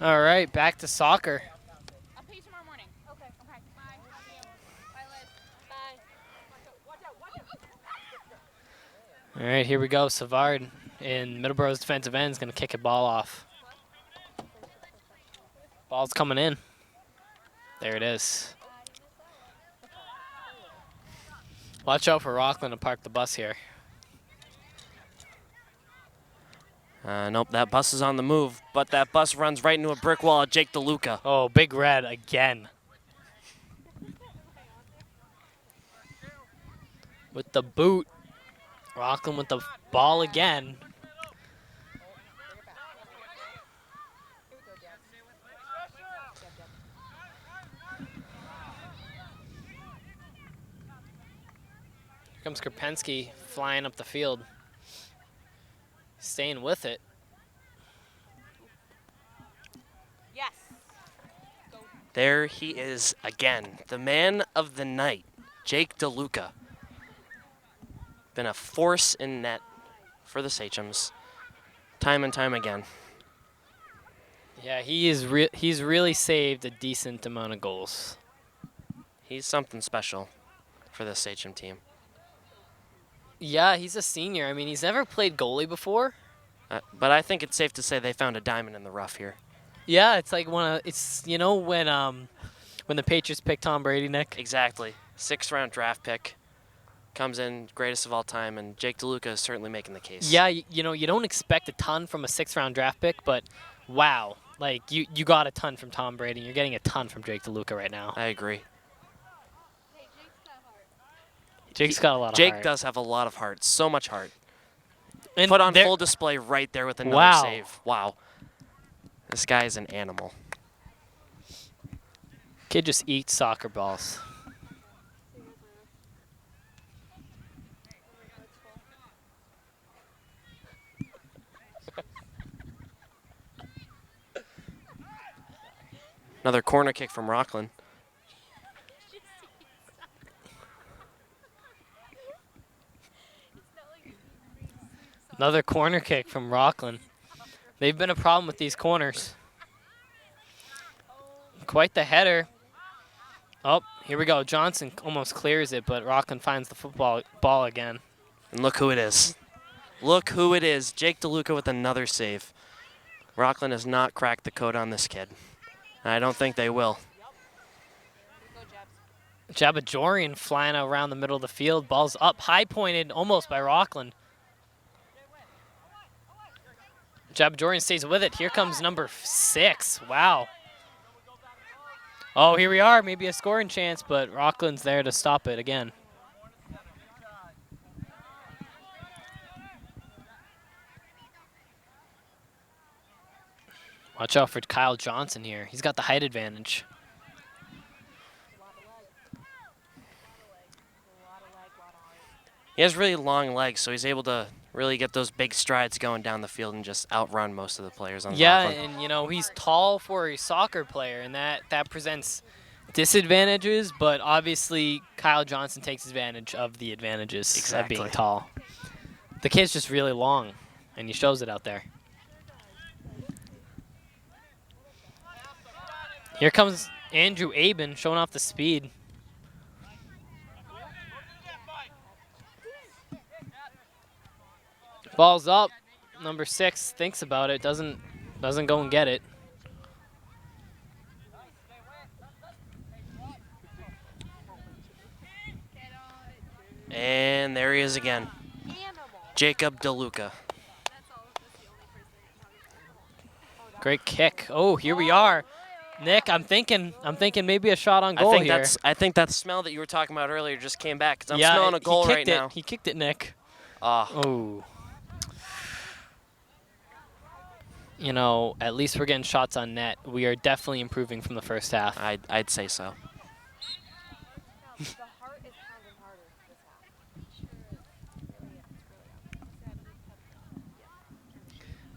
All right, back to soccer. I'll pay you tomorrow morning. Okay. Bye. Bye, Liz. Bye. All right, here we go. Savard in Middleborough's defensive end is going to kick a ball off. Ball's coming in. There it is. Watch out for Rockland to park the bus here. Nope, that bus is on the move, but that bus runs right into a brick wall of Jake DeLuca. Oh, big red again. With the boot. Rockland with the ball again. comes Krapinski flying up the field. Staying with it. Yes. There he is again, the man of the night, Jake DeLuca. Been a force in net for the Sachems, time and time again. Yeah, he's really saved a decent amount of goals. He's something special for the Sachem team. Yeah, he's a senior. I mean, he's never played goalie before. But I think it's safe to say they found a diamond in the rough here. Yeah, it's like it's you know when the Patriots picked Tom Brady, Nick. Exactly. 6th-round draft pick. Comes in, greatest of all time, and Jake DeLuca is certainly making the case. Yeah, you know, you don't expect a ton from a 6th-round draft pick, but wow. Like, you got a ton from Tom Brady, and you're getting a ton from Jake DeLuca right now. I agree. Jake's got a lot of Jake heart. does have a lot of heart, so much heart. And Put on there- full display right there with another Wow. save. Wow. This guy is an animal. Kid just eats soccer balls. Another corner kick from Rockland. Another corner kick from Rockland. They've been a problem with these corners. Quite the header. Oh, here we go. Johnson almost clears it, but Rockland finds the ball again. And look who it is. Look who it is. Jake DeLuca with another save. Rockland has not cracked the code on this kid. And I don't think they will. Jabajorian flying around the middle of the field. Ball's up, high-pointed almost by Rockland. Jabajorian stays with it. Here comes number 6. Wow. Oh, here we are. Maybe a scoring chance, but Rockland's there to stop it again. Watch out for Kyle Johnson here. He's got the height advantage. He has really long legs, so he's able to really get those big strides going down the field and just outrun most of the players on the Yeah, Rockland. and you know, he's tall for a soccer player, and that presents disadvantages, but obviously Kyle Johnson takes advantage of the advantages of being Exactly. tall. The kid's just really long, and he shows it out there. Here comes Andrew Aben showing off the speed. Ball's up. Number 6 thinks about it, doesn't go and get it. And there he is again. Jacob DeLuca. Great kick. Oh, here we are. Nick, I'm thinking maybe a shot on goal here. I think that smell that you were talking about earlier just came back because I'm yeah, smelling a goal he right kicked it. now. He kicked it, Nick. Oh, Oh. You know, at least we're getting shots on net. We are definitely improving from the first half. I'd say so.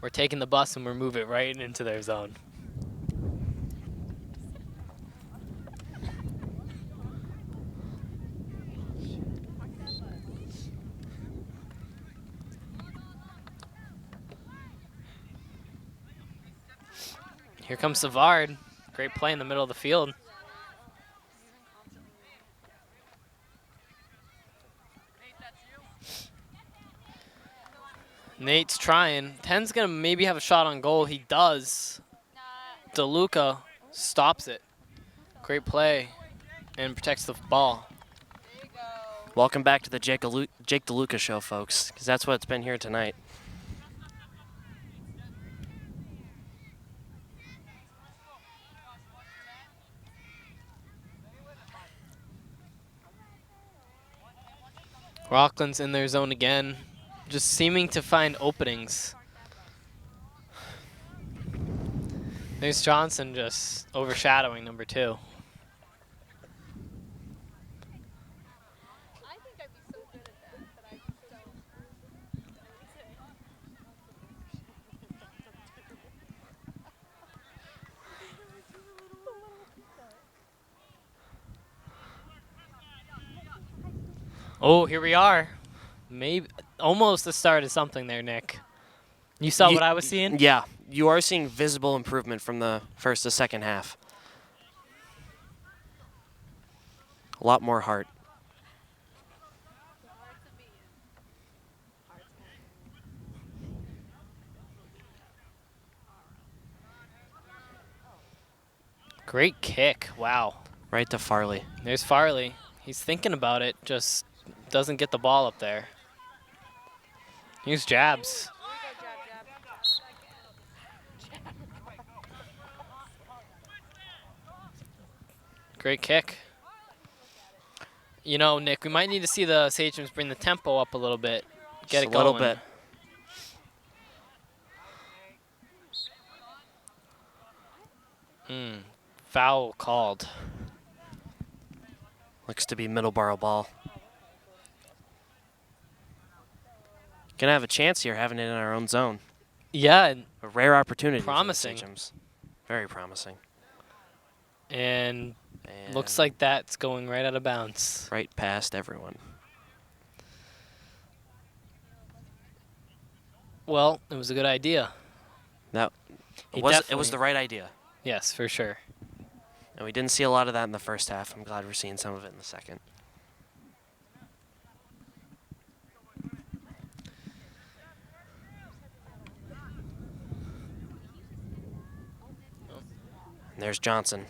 We're taking the bus and we're moving it right into their zone. Here comes Savard. Great play in the middle of the field. Nate's trying. 10's going to maybe have a shot on goal. He does. DeLuca stops it. Great play and protects the ball. Welcome back to the Jake DeLuca show, folks, because that's what it's been here tonight. Rockland's in their zone again, just seeming to find openings. There's Johnson just overshadowing number 2. I think I'd be so good at that. Oh, here we are. Maybe almost the start of something there, Nick. You saw what I was seeing? Yeah, you are seeing visible improvement from the first to second half. A lot more heart. Great kick. Wow. Right to Farley. There's Farley. He's thinking about it, just doesn't get the ball up there. Here's jabs. Great kick. You know, Nick, we might need to see the Sachems bring the tempo up a little bit. Get it going. A little bit. Foul called. Looks to be Middleborough ball. Gonna have a chance here having it in our own zone. Yeah, and A rare opportunity. Promising. For the Sachems. Very promising. and And looks like that's going right out of bounds. right past everyone. Well, it was a good idea. That He it was definitely- the right idea. Yes, for sure. And we didn't see a lot of that in the first half. I'm glad we're seeing some of it in the second. And there's Johnson.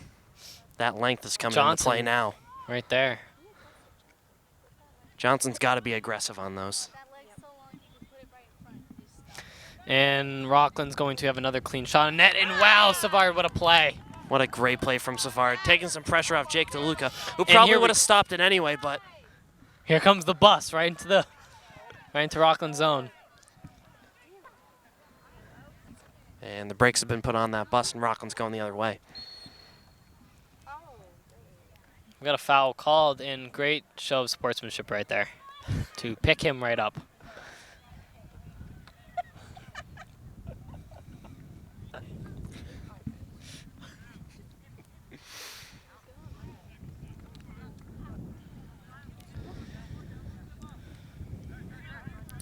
That length is coming into play Johnson. now. Right there. Johnson's got to be aggressive on those. That leg's so long you can put it right in front. You stop. And Rockland's going to have another clean shot on net. And wow, Savard, what a play. What a great play from Savard. Taking some pressure off Jake DeLuca, who And probably here we- would have stopped it anyway, but Here comes the bus right into Rockland zone. and the brakes have been put on that bus, and Rockland's going the other way. We got a foul called, and great show of sportsmanship right there to pick him right up.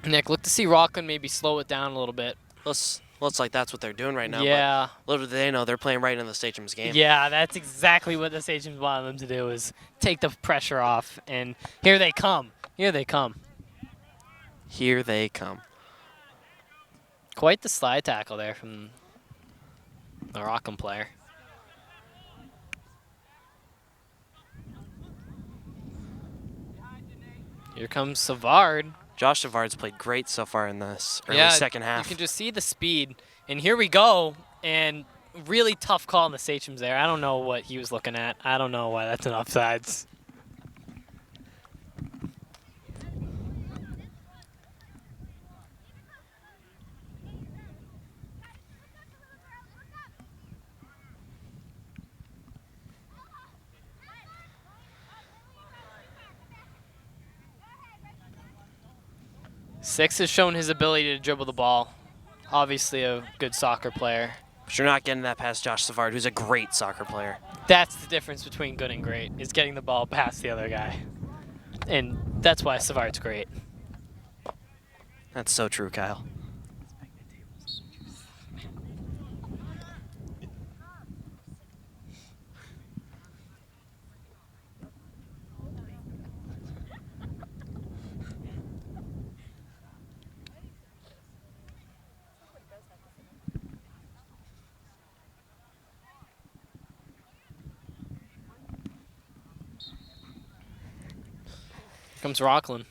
Nick, look to see Rockland maybe slow it down a little bit. Looks like that's what they're doing right now. Yeah. But little do they know, they're playing right into the Sachems game. Yeah, that's exactly what the Sachems wanted them to do, is take the pressure off. And here they come. Here they come. Here they come. Quite the slide tackle there from the Rockland player. Here comes Savard. Josh Savard's played great so far in this early second half. You can just see the speed. And here we go. And really tough call on the Sachems there. I don't know what he was looking at. I don't know why that's an offsides. Six has shown his ability to dribble the ball. Obviously a good soccer player. But you're not getting that past Josh Savard, who's a great soccer player. That's the difference between good and great, is getting the ball past the other guy. And that's why Savard's great. That's so true, Kyle. Here comes Rockland.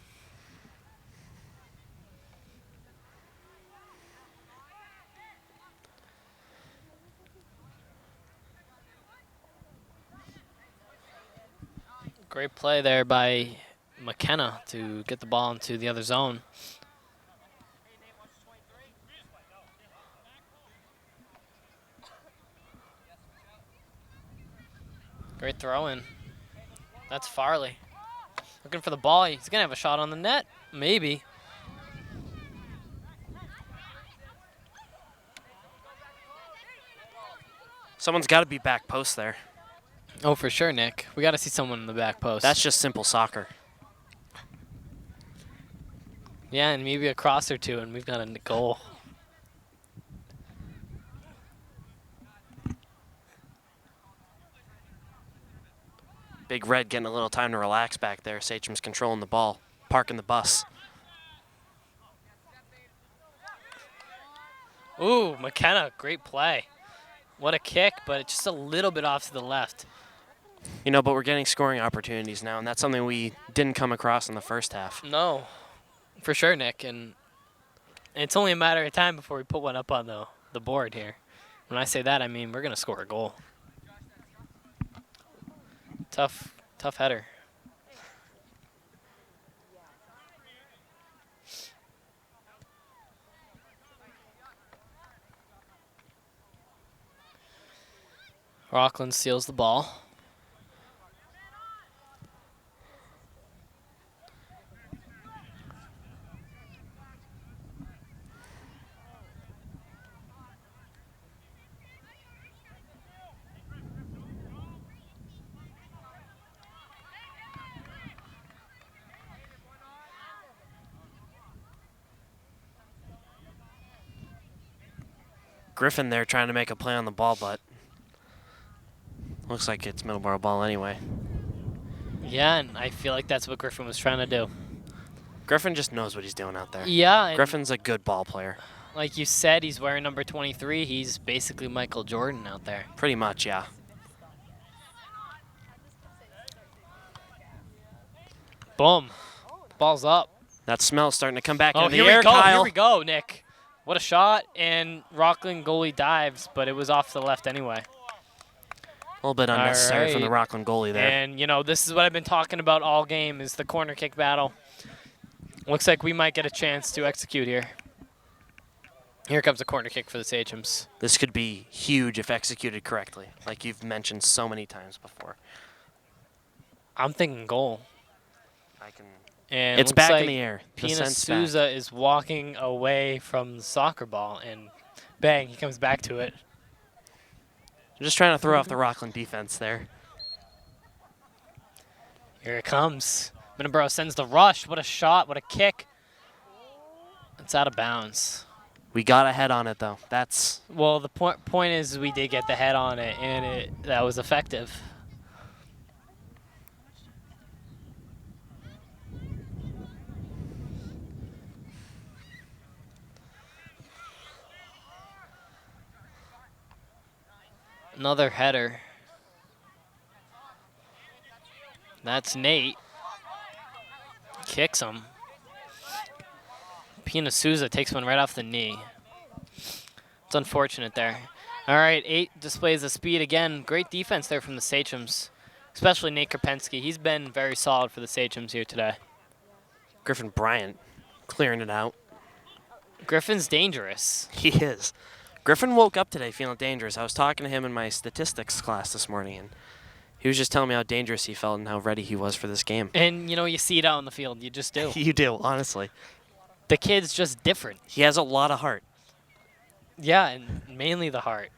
Great play there by McKenna to get the ball into the other zone. Great throw in. That's Farley. Looking for the ball. He's going to have a shot on the net. Maybe. Someone's got to be back post there. Oh, for sure, Nick. We got to see someone in the back post. That's just simple soccer. Yeah, and maybe a cross or two, and we've got a goal. Big Red getting a little time to relax back there. Sachem's controlling the ball, parking the bus. Ooh, McKenna, great play. What a kick, but it's just a little bit off to the left. You know, but we're getting scoring opportunities now, and that's something we didn't come across in the first half. No, for sure, Nick. And it's only a matter of time before we put one up on the board here. When I say that, I mean we're going to score a goal. Tough header. Rockland steals the ball. Griffin there trying to make a play on the ball, but looks like it's Middleborough ball anyway. Yeah, and I feel like that's what Griffin was trying to do. Griffin just knows what he's doing out there. Yeah, and Griffin's a good ball player. like you said, he's wearing number 23. He's basically Michael Jordan out there. Pretty much, yeah. Boom. Ball's up. That smell's starting to come back Oh, into here the air, we go. Kyle. Here we go, Nick. What a shot. And Rockland goalie dives, but it was off to the left anyway. A little bit unnecessary from the right. Rockland goalie there. And, you know, this is what I've been talking about all game is the corner kick battle. Looks like we might get a chance to execute here. Here comes a corner kick for the Sachems. This could be huge if executed correctly, like you've mentioned so many times before. I'm thinking goal. And It's looks back like in the air. The Pina scent's back. Souza is walking away from the soccer ball, and bang, he comes back to it. I'm just trying to throw off the Rockland defense there. Here it comes. Middleborough sends the rush. What a shot. What a kick. It's out of bounds. We got a head on it, though. That's Well, the point is we did get the head on it, and that was effective. Another header. That's Nate. Kicks him. Pina Souza takes one right off the knee. It's unfortunate there. All right, 8 displays the speed again. Great defense there from the Sachems, especially Nate Krapensky. He's been very solid for the Sachems here today. Griffin Bryant clearing it out. Griffin's dangerous. He is. Griffin woke up today feeling dangerous. I was talking to him in my statistics class this morning, and he was just telling me how dangerous he felt and how ready he was for this game. And, you know, you see it out on the field. You just do. You do, honestly. The kid's just different. He has a lot of heart. Yeah, and mainly the heart.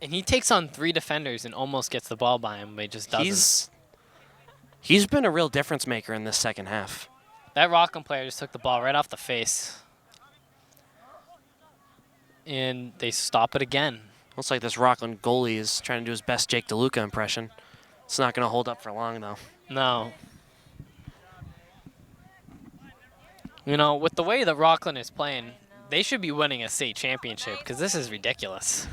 And he takes on 3 defenders and almost gets the ball by him, but he just doesn't. He's been a real difference maker in this second half. That Rockland player just took the ball right off the face. And they stop it again. Looks like this Rockland goalie is trying to do his best Jake DeLuca impression. It's not going to hold up for long, though. No. You know, with the way that Rockland is playing, they should be winning a state championship because this is ridiculous.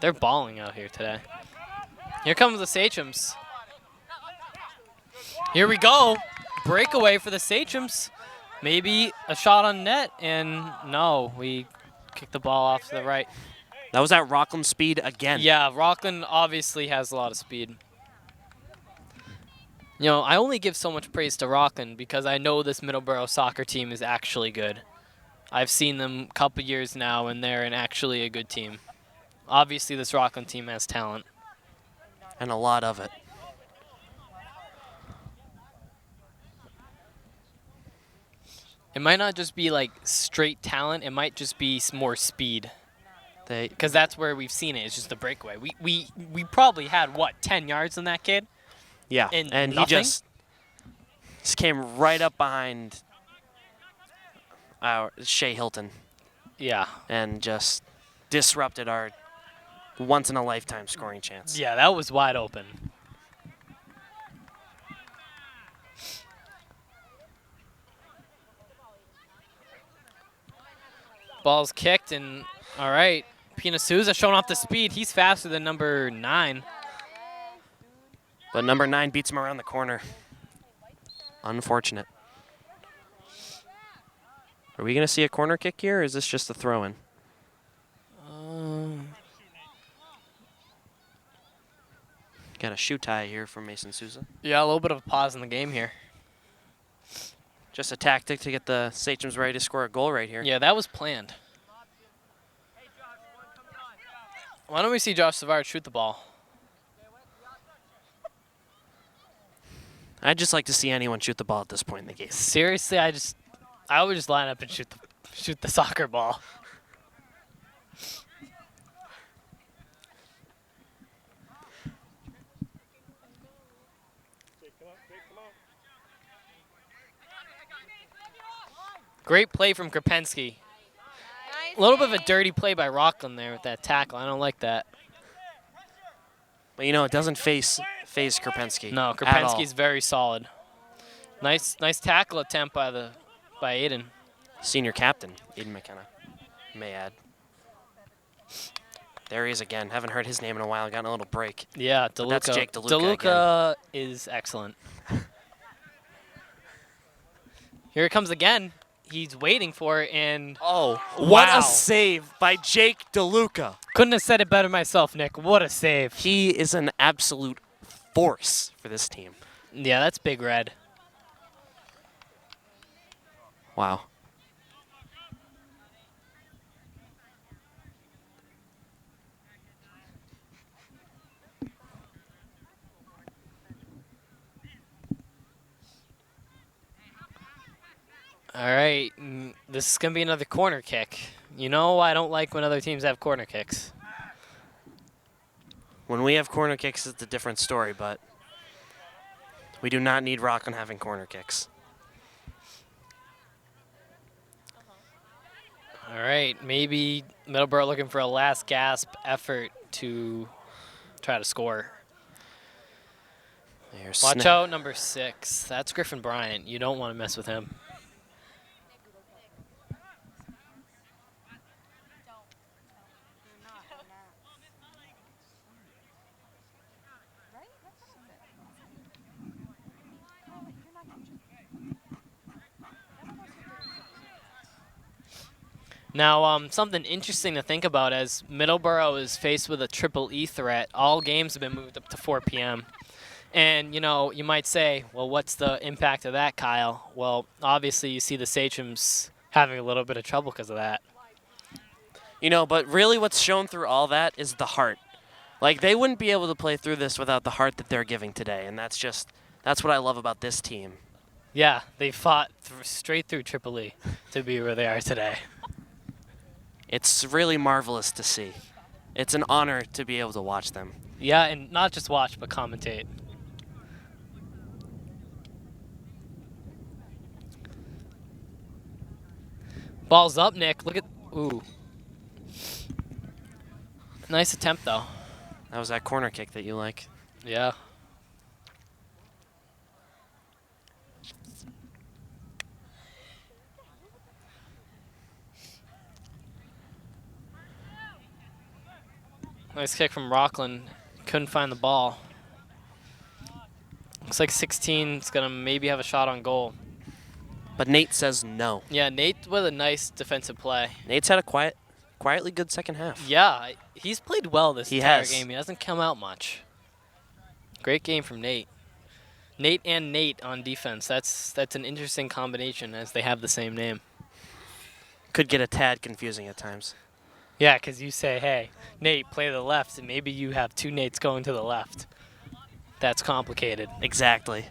They're balling out here today. Here comes the Sachems. Here we go. Breakaway for the Sachems. Maybe a shot on net, and no, we kicked the ball off to the right. That was at Rockland speed again. Yeah, Rockland obviously has a lot of speed. You know, I only give so much praise to Rockland because I know this Middleborough soccer team is actually good. I've seen them a couple years now, and they're actually a good team. Obviously, this Rockland team has talent. And a lot of it. It might not just be like straight talent. It might just be more speed. Because that's where we've seen it. It's just the breakaway. We probably had, what, 10 yards on that kid? Yeah, And he nothing? just came right up behind Shea Hilton Yeah. and just disrupted our once-in-a-lifetime scoring chance. Yeah, that was wide open. Ball's kicked, and all right. Pina Souza showing off the speed. He's faster than number 9. But number 9 beats him around the corner. Unfortunate. Are we going to see a corner kick here, or is this just a throw-in? Got a shoe tie here from Mason Souza. Yeah, a little bit of a pause in the game here. Just a tactic to get the Sachems ready to score a goal right here. Yeah, that was planned. Why don't we see Josh Savard shoot the ball? I'd just like to see anyone shoot the ball at this point in the game. Seriously, I would just line up and shoot the soccer ball. Great play from Krapinski. A little bit of a dirty play by Rockland there with that tackle. I don't like that. But you know, it doesn't phase Krapinski. No, Krapinski's very solid. Nice tackle attempt by Aiden. Senior captain, Aiden McKenna, may add. There he is again. Haven't heard his name in a while. Gotten a little break. Yeah, But DeLuca. that's Jake DeLuca DeLuca is excellent. Here it comes again. He's waiting for it, and Oh, wow. what a save by Jake DeLuca. Couldn't have said it better myself, Nick. What a save. He is an absolute force for this team. Yeah, that's Big Red. Wow. All right, this is going to be another corner kick. You know I don't like when other teams have corner kicks. When we have corner kicks, it's a different story, but we do not need Rockland having corner kicks. All right, maybe Middleborough looking for a last gasp effort to try to score. Watch out, number 6. That's Griffin Bryant. You don't want to mess with him. Now, something interesting to think about as Middleborough is faced with a triple E threat. All games have been moved up to 4 p.m. And, you know, you might say, well, what's the impact of that, Kyle? Well, obviously you see the Sachems having a little bit of trouble because of that. You know, but really what's shown through all that is the heart. Like, they wouldn't be able to play through this without the heart that they're giving today, and that's what I love about this team. Yeah, they fought straight through triple E to be where they are today. It's really marvelous to see. It's an honor to be able to watch them. Yeah, and not just watch, but commentate. Ball's up, Nick. Look at, ooh. Nice attempt, though. That was that corner kick that you like. Yeah. Nice kick from Rockland. Couldn't find the ball. Looks like 16 is going to maybe have a shot on goal. But Nate says no. Yeah, Nate with a nice defensive play. Nate's had a quietly good second half. Yeah, he's played well this entire has. game. He hasn't come out much. Great game from Nate. Nate and Nate on defense. That's an interesting combination as they have the same name. Could get a tad confusing at times. Yeah, because you say, hey, Nate, play to the left, and maybe you have 2 Nates going to the left. That's complicated. Exactly.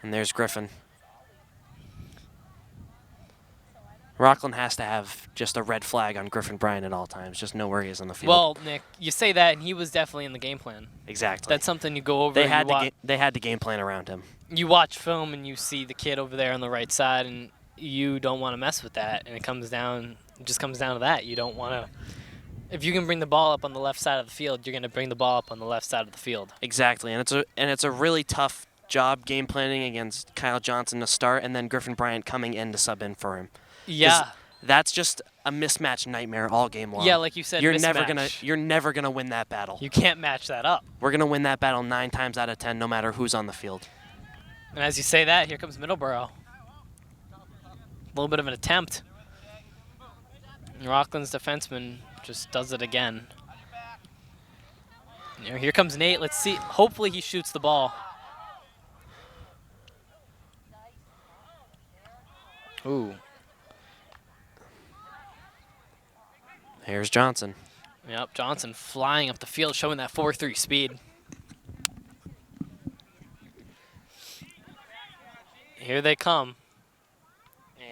And there's Griffin. Rockland has to have just a red flag on Griffin Bryant at all times, just know where he is on the field. Well, Nick, you say that, and he was definitely in the game plan. Exactly. That's something you go over. They and had you they had the game plan around him. you watch film and you see the kid over there on the right side, and you don't want to mess with that. And it just comes down to that. You don't want to. If you can bring the ball up on the left side of the field, you're going to bring the ball up on the left side of the field. Exactly, and it's a really tough job game planning against Kyle Johnson to start, and then Griffin Bryant coming in to sub in for him. Yeah. That's just a mismatch nightmare all game long. Yeah, like you said, you're mismatch. never gonna win that battle. You can't match that up. We're gonna win that battle 9 times out of 10, no matter who's on the field. And as you say that, here comes Middleborough. A little bit of an attempt. And Rockland's defenseman just does it again. Here comes Nate. Let's see. Hopefully he shoots the ball. Ooh. Here's Johnson. Yep, Johnson flying up the field, showing that 4.3 speed. Here they come.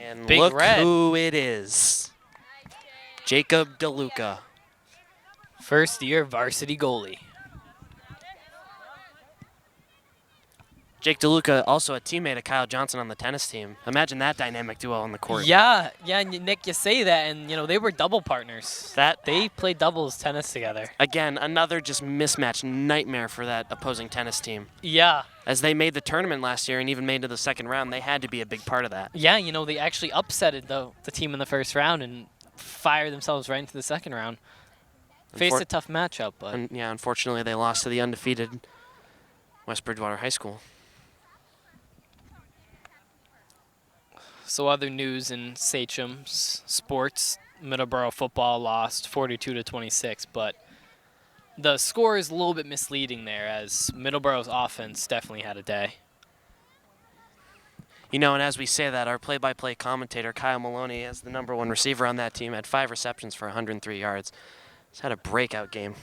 And Big look red. who it is. Jacob DeLuca. First year varsity goalie. Jake DeLuca, also a teammate of Kyle Johnson on the tennis team. Imagine that dynamic duo on the court. Yeah, Nick, you say that, and they were double partners. That They played doubles tennis together. again, another just mismatch nightmare for that opposing tennis team. Yeah. As they made the tournament last year and even made it to the second round, they had to be a big part of that. Yeah, they actually upsetted the team in the first round and fired themselves right into the second round. Faced a tough matchup, but Unfortunately, they lost to the undefeated West Bridgewater High School. So other news in Sachem's sports, Middleborough football lost 42-26, but the score is a little bit misleading there as Middleborough's offense definitely had a day. And as we say that, our play-by-play commentator, Kyle Maloney, as the #1 receiver on that team, had 5 receptions for 103 yards. He's had a breakout game.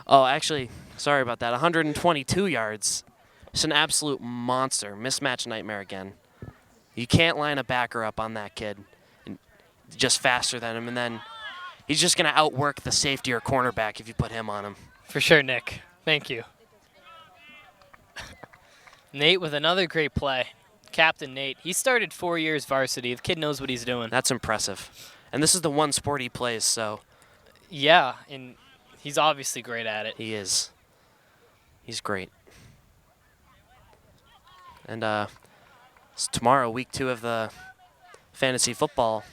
Oh, actually, sorry about that. 122 yards. It's an absolute monster. Mismatch nightmare again. You can't line a backer up on that kid, just faster than him, and then he's just going to outwork the safety or cornerback if you put him on him. For sure, Nick. Thank you. Nate with another great play. Captain Nate. He started 4 years varsity. The kid knows what he's doing. That's impressive. And this is the one sport he plays, so. Yeah, and he's obviously great at it. He is. He's great. And it's tomorrow, week 2 of the fantasy football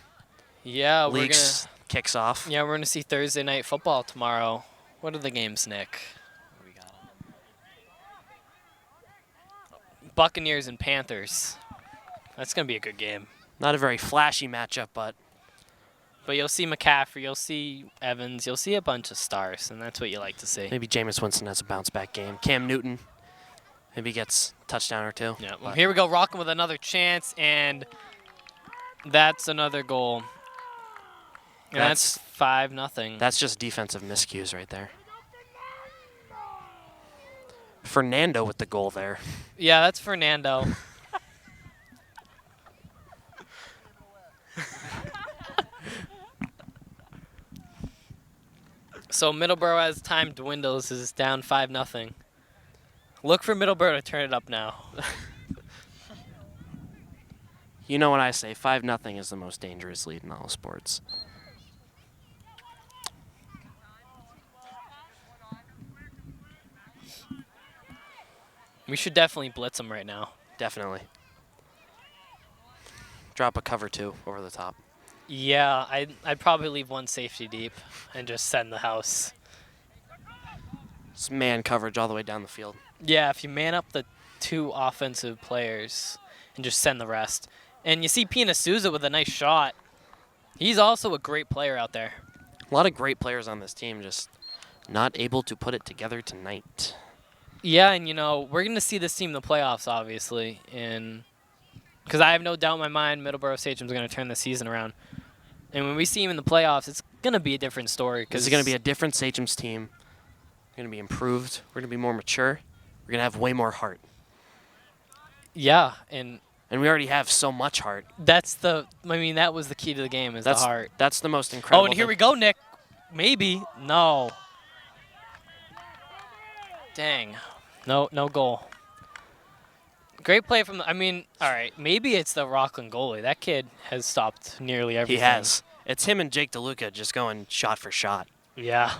leagues kicks off. Yeah, we're gonna see Thursday night football tomorrow. What are the games, Nick? What do we got? Buccaneers and Panthers. That's gonna be a good game. Not a very flashy matchup, but you'll see McCaffrey, you'll see Evans, you'll see a bunch of stars, and that's what you like to see. maybe Jameis Winston has a bounce-back game. Cam Newton maybe gets a touchdown or 2. Yeah. Well, here we go. Rockland with another chance, and that's another goal. And that's 5-0. That's just defensive miscues right there. Fernando with the goal there. Yeah, that's Fernando. So Middleborough, as time dwindles, is down 5-0. Look for Middleborough to turn it up now. You know what I say, 5-0 is the most dangerous lead in all sports. We should definitely blitz them right now. Definitely. Drop a cover 2 over the top. Yeah, I'd probably leave one safety deep and just send the house. It's man coverage all the way down the field. Yeah, if you man up the 2 offensive players and just send the rest. And you see Pina Souza with a nice shot. He's also a great player out there. A lot of great players on this team, just not able to put it together tonight. Yeah, and we're going to see this team in the playoffs, obviously. Because I have no doubt in my mind Middleborough Sachem's going to turn the season around. And when we see him in the playoffs, it's going to be a different story. This is going to be a different Sachem's team. We're going to be improved. We're going to be more mature. We're going to have way more heart. Yeah, and And we already have so much heart. That was the key to the game is the heart. That's the most incredible Oh, and here thing. we go, Nick. Maybe. No. Dang. No goal. Great play from all right, maybe it's the Rockland goalie. That kid has stopped nearly everything. He has. It's him and Jake DeLuca just going shot for shot. Yeah.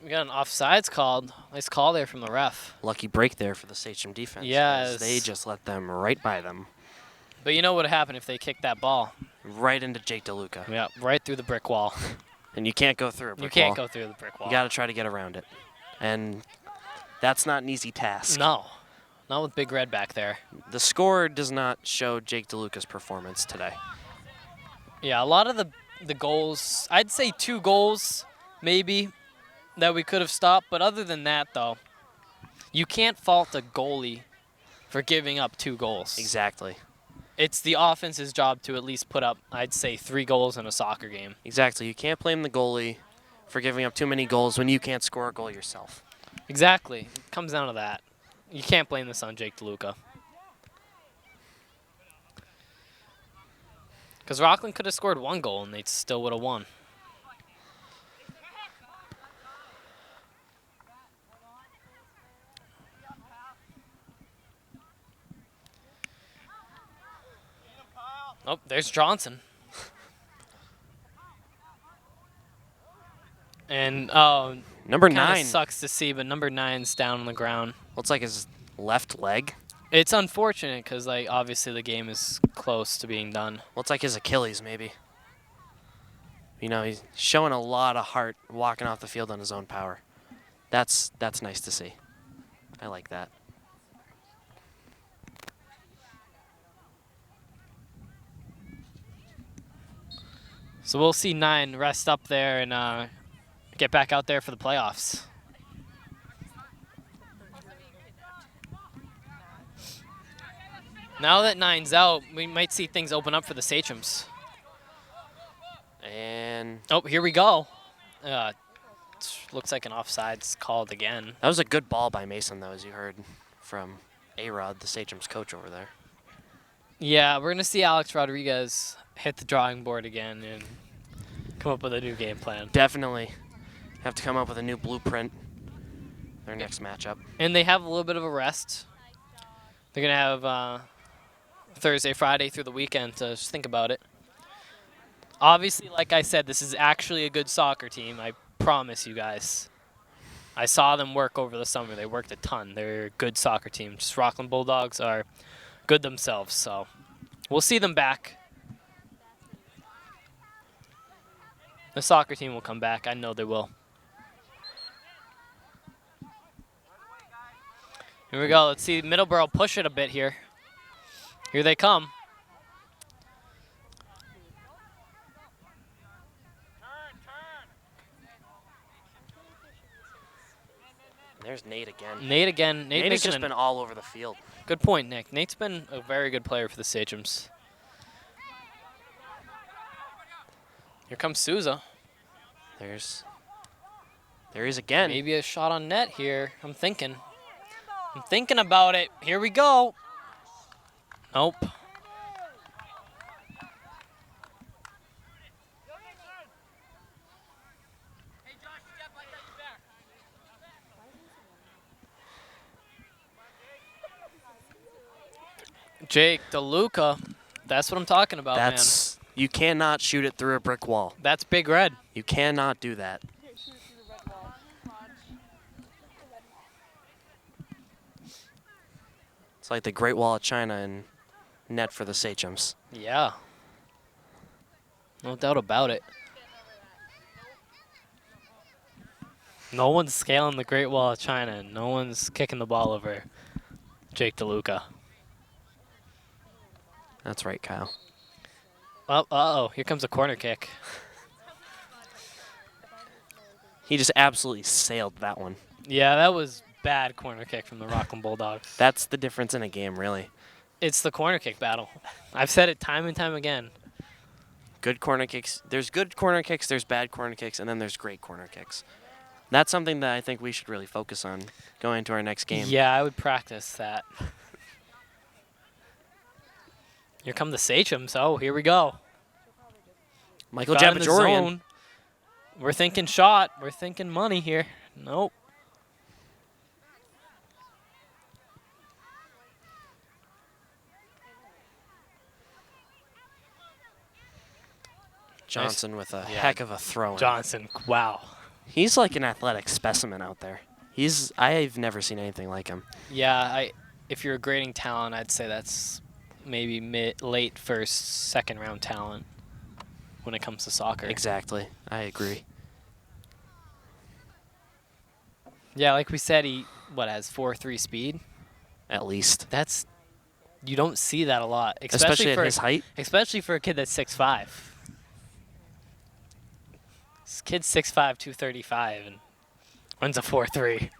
We got an offsides called. Nice call there from the ref. Lucky break there for the Sachem defense. Yes. They just let them right by them. But you know what would happen if they kicked that ball? Right into Jake DeLuca. Yeah, right through the brick wall. And you can't go through a brick You can't wall. go through the brick wall. You got to try to get around it. And that's not an easy task. No. Not with Big Red back there. The score does not show Jake DeLuca's performance today. Yeah, a lot of the goals, I'd say 2 goals maybe that we could have stopped. But other than that, though, you can't fault a goalie for giving up 2 goals. Exactly. It's the offense's job to at least put up, I'd say, 3 goals in a soccer game. Exactly. You can't blame the goalie for giving up too many goals when you can't score a goal yourself. Exactly. It comes down to that. You can't blame this on Jake DeLuca. Because Rockland could have scored 1 goal and they still would have won. Oh, there's Johnson. And Number kinda 9. sucks to see, but number 9's down on the ground. Looks like his left leg. It's unfortunate because, like, obviously the game is close to being done. Looks like his Achilles, maybe. You know, he's showing a lot of heart walking off the field on his own power. That's nice to see. I like that. So we'll see 9 rest up there and get back out there for the playoffs. Now that 9's out, we might see things open up for the Sachems. And Oh, here we go. Looks like an offside's called again. that was a good ball by Mason, though, as you heard from A-Rod, the Sachem's coach over there. Yeah, we're going to see Alex Rodriguez hit the drawing board again and come up with a new game plan. Definitely have to come up with a new blueprint their next matchup. And they have a little bit of a rest. They're going to have Thursday, Friday through the weekend to just think about it. Obviously, like I said, this is actually a good soccer team. I promise you guys. I saw them work over the summer. They worked a ton. They're a good soccer team. Just Rockland Bulldogs are good themselves. So we'll see them back. The soccer team will come back. I know they will. Here we go. Let's see Middleborough push it a bit here. Here they come. There's Nate again. Nate again. Nate has making just been all over the field. Good point, Nick. Nate's been a very good player for the Sachems. Here comes Souza. There he is again. Maybe a shot on net here. I'm thinking about it. Here we go. Nope. Jake DeLuca. That's what I'm talking about, man. You cannot shoot it through a brick wall. That's Big Red. You cannot do that. It's like the Great Wall of China and net for the Sachems. Yeah. No doubt about it. No one's scaling the Great Wall of China, and no one's kicking the ball over Jake DeLuca. That's right, Kyle. Oh, uh-oh. Here comes a corner kick. He just absolutely sailed that one. Yeah, that was bad corner kick from the Rockland Bulldogs. That's the difference in a game, really. It's the corner kick battle. I've said it time and time again. Good corner kicks. There's good corner kicks, there's bad corner kicks, and then there's great corner kicks. That's something that I think we should really focus on going into our next game. Yeah, I would practice that. Here come the Sachems. Oh, here we go. Michael Got in the Jabajorian. zone. We're thinking shot. We're thinking money here. Nope. Johnson with a Yeah. heck of a throw. Johnson. Wow. He's like an athletic specimen out there. I've never seen anything like him. Yeah, if you're grading talent, I'd say that's maybe late first, second round talent when it comes to soccer. Exactly. I agree. Yeah, like we said, he has 4.3 speed. At least. You don't see that a lot, Especially at for his height. especially for a kid that's 6'5". This kid's 6'5", 235, and runs a 4.3.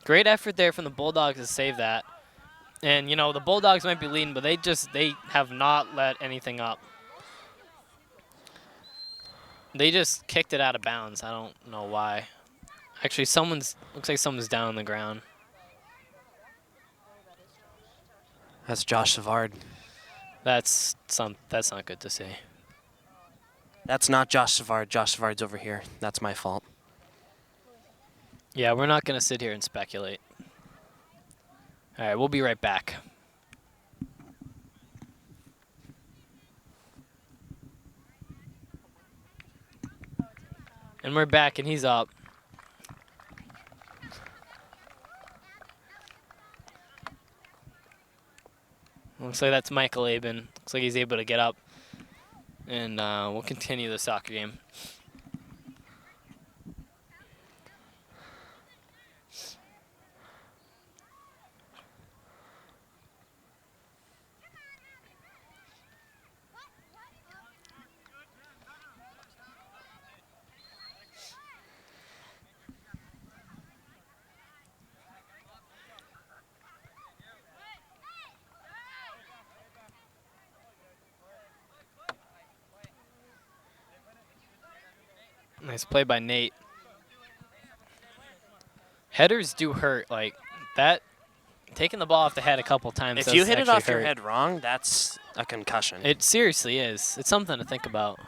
Great effort there from the Bulldogs to save that. And, the Bulldogs might be leading, but they have not let anything up. They just kicked it out of bounds. I don't know why. Actually, looks like someone's down on the ground. That's Josh Savard. That's not good to see. That's not Josh Savard. Josh Savard's over here. That's my fault. Yeah, we're not going to sit here and speculate. All right, we'll be right back. And we're back, and he's up. Looks like that's Michael Aben. Looks like he's able to get up. And we'll continue the soccer game. Nice play by Nate. Headers do hurt, like that. Taking the ball off the head a couple times. If does you hit it actually off your hurt. head wrong, that's a concussion. It seriously is. It's something to think about.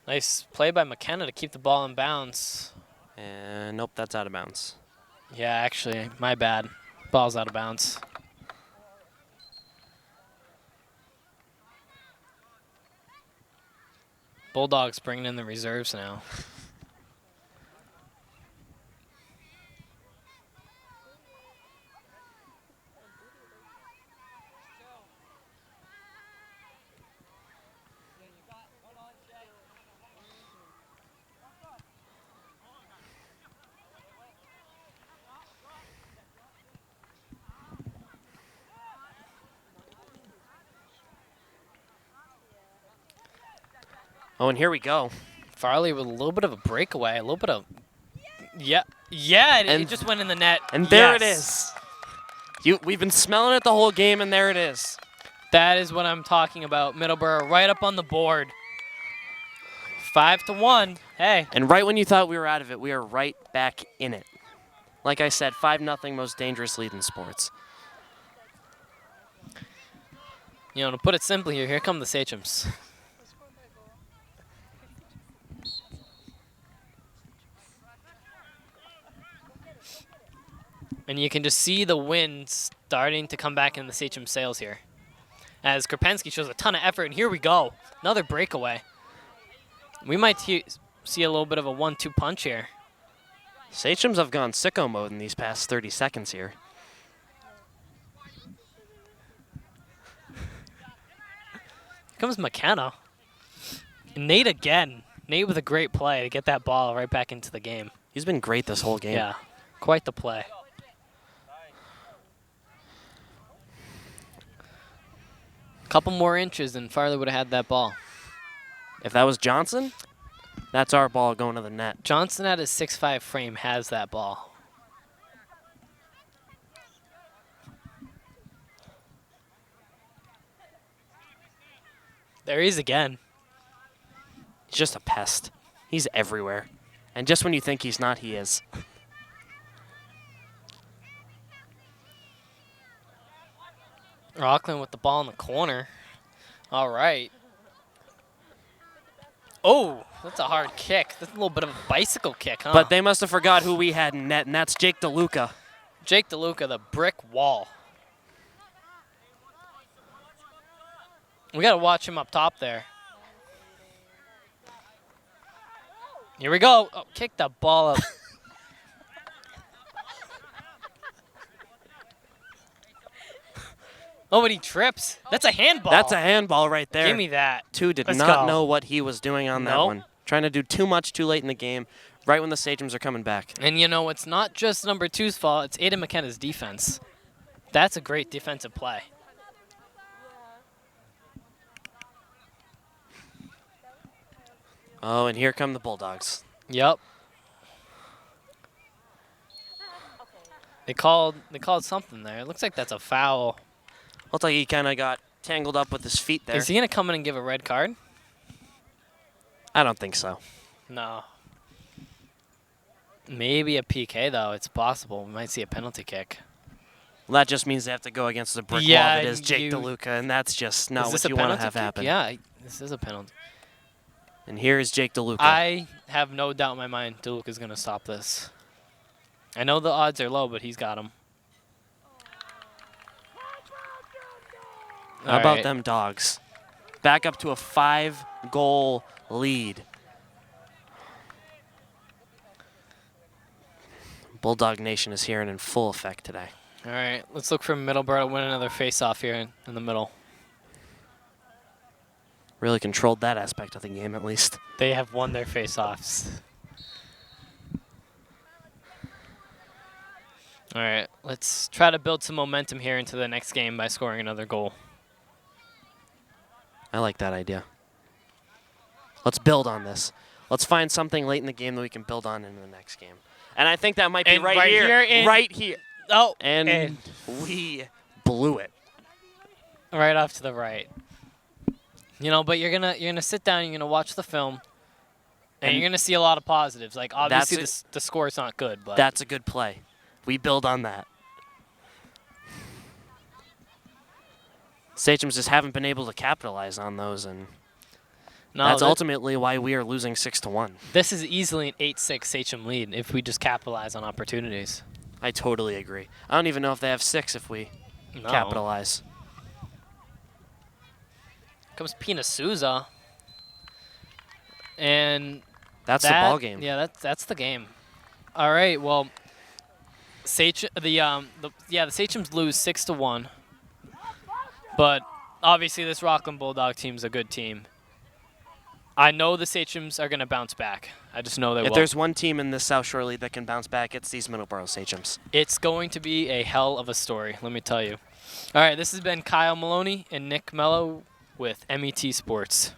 Nice play by McKenna to keep the ball in bounds. And nope, that's out of bounds. Yeah, actually, my bad. Ball's out of bounds. Bulldogs bringing in the reserves now. Oh, and here we go. Farley with a little bit of a breakaway, a little bit of, yeah, it And- just went in the net. And there it Yes. is. We've been smelling it the whole game, and there it is. That is what I'm talking about. Middleborough right up on the board. 5-1. Hey. And right when you thought we were out of it, we are right back in it. Like I said, 5-0, most dangerous lead in sports. To put it simply here come the Sachems. And you can just see the wind starting to come back in the Sachem sails here. As Krapensky shows a ton of effort, and here we go. Another breakaway. We might see a little bit of a 1-2 punch here. Sachems have gone sicko mode in these past 30 seconds here. Here comes McKenna. And Nate again. Nate with a great play to get that ball right back into the game. He's been great this whole game. Yeah, quite the play. Couple more inches and Farley would have had that ball. If that was Johnson, that's our ball going to the net. Johnson at his 6'5" frame has that ball. There he is again. He's just a pest. He's everywhere. And just when you think he's not, he is. Rockland with the ball in the corner. All right. Oh, that's a hard kick. That's a little bit of a bicycle kick, huh? But they must have forgot who we had in net, and that's Jake DeLuca. Jake DeLuca, the brick wall. We got to watch him up top there. Here we go. Oh, kick the ball up. Oh, but he trips. That's a handball. That's a handball right there. Give me that. Two did Let's not go. know what he was doing on that Nope. one. Trying to do too much too late in the game, right when the Sachems are coming back. And, you know, it's not just number 2's fault. It's Aiden McKenna's defense. That's a great defensive play. Oh, and here come the Bulldogs. Yep. They called something there. It looks like that's a foul. Looks like he kind of got tangled up with his feet there. Is he going to come in and give a red card? I don't think so. No. Maybe a PK, though. It's possible. We might see a penalty kick. Well, that just means they have to go against the brick Yeah, wall that is Jake you- DeLuca, and that's just not Is this what a you want to penalty have kick? happen. Yeah, this is a penalty. And here is Jake DeLuca. I have no doubt in my mind DeLuca's going to stop this. I know the odds are low, but he's got him. How about them Dogs? Back up to a 5-goal lead. Bulldog Nation is here and in full effect today. All right, let's look for Middleborough to win another face-off here in the middle. Really controlled that aspect of the game, at least. They have won their face-offs. All right, let's try to build some momentum here into the next game by scoring another goal. I like that idea. Let's build on this. Let's find something late in the game that we can build on in the next game. And I think that might be And right, right here. here in- Right here. Oh, And we blew it. right off to the right. You know, but you're gonna sit down, you're gonna watch the film, and you're gonna see a lot of positives. Like obviously the score's not good, but That's a good play. We build on that. Sachems just haven't been able to capitalize on those, and no, that's ultimately why we are losing 6-1. this is easily an 8-6 Sachem lead if we just capitalize on opportunities. I totally agree. I don't even know if they have 6 if we No. capitalize. Comes Pina Souza, and That's the ball game. Yeah, that's the game. All right, well, the Sachems lose 6-1, but obviously this Rockland Bulldog team's a good team. I know the Sachems are gonna bounce back. I just know they If will. there's one team in this South Shore League that can bounce back, it's these Middleborough Sachems. It's going to be a hell of a story, let me tell you. All right, this has been Kyle Maloney and Nick Mello with MET Sports.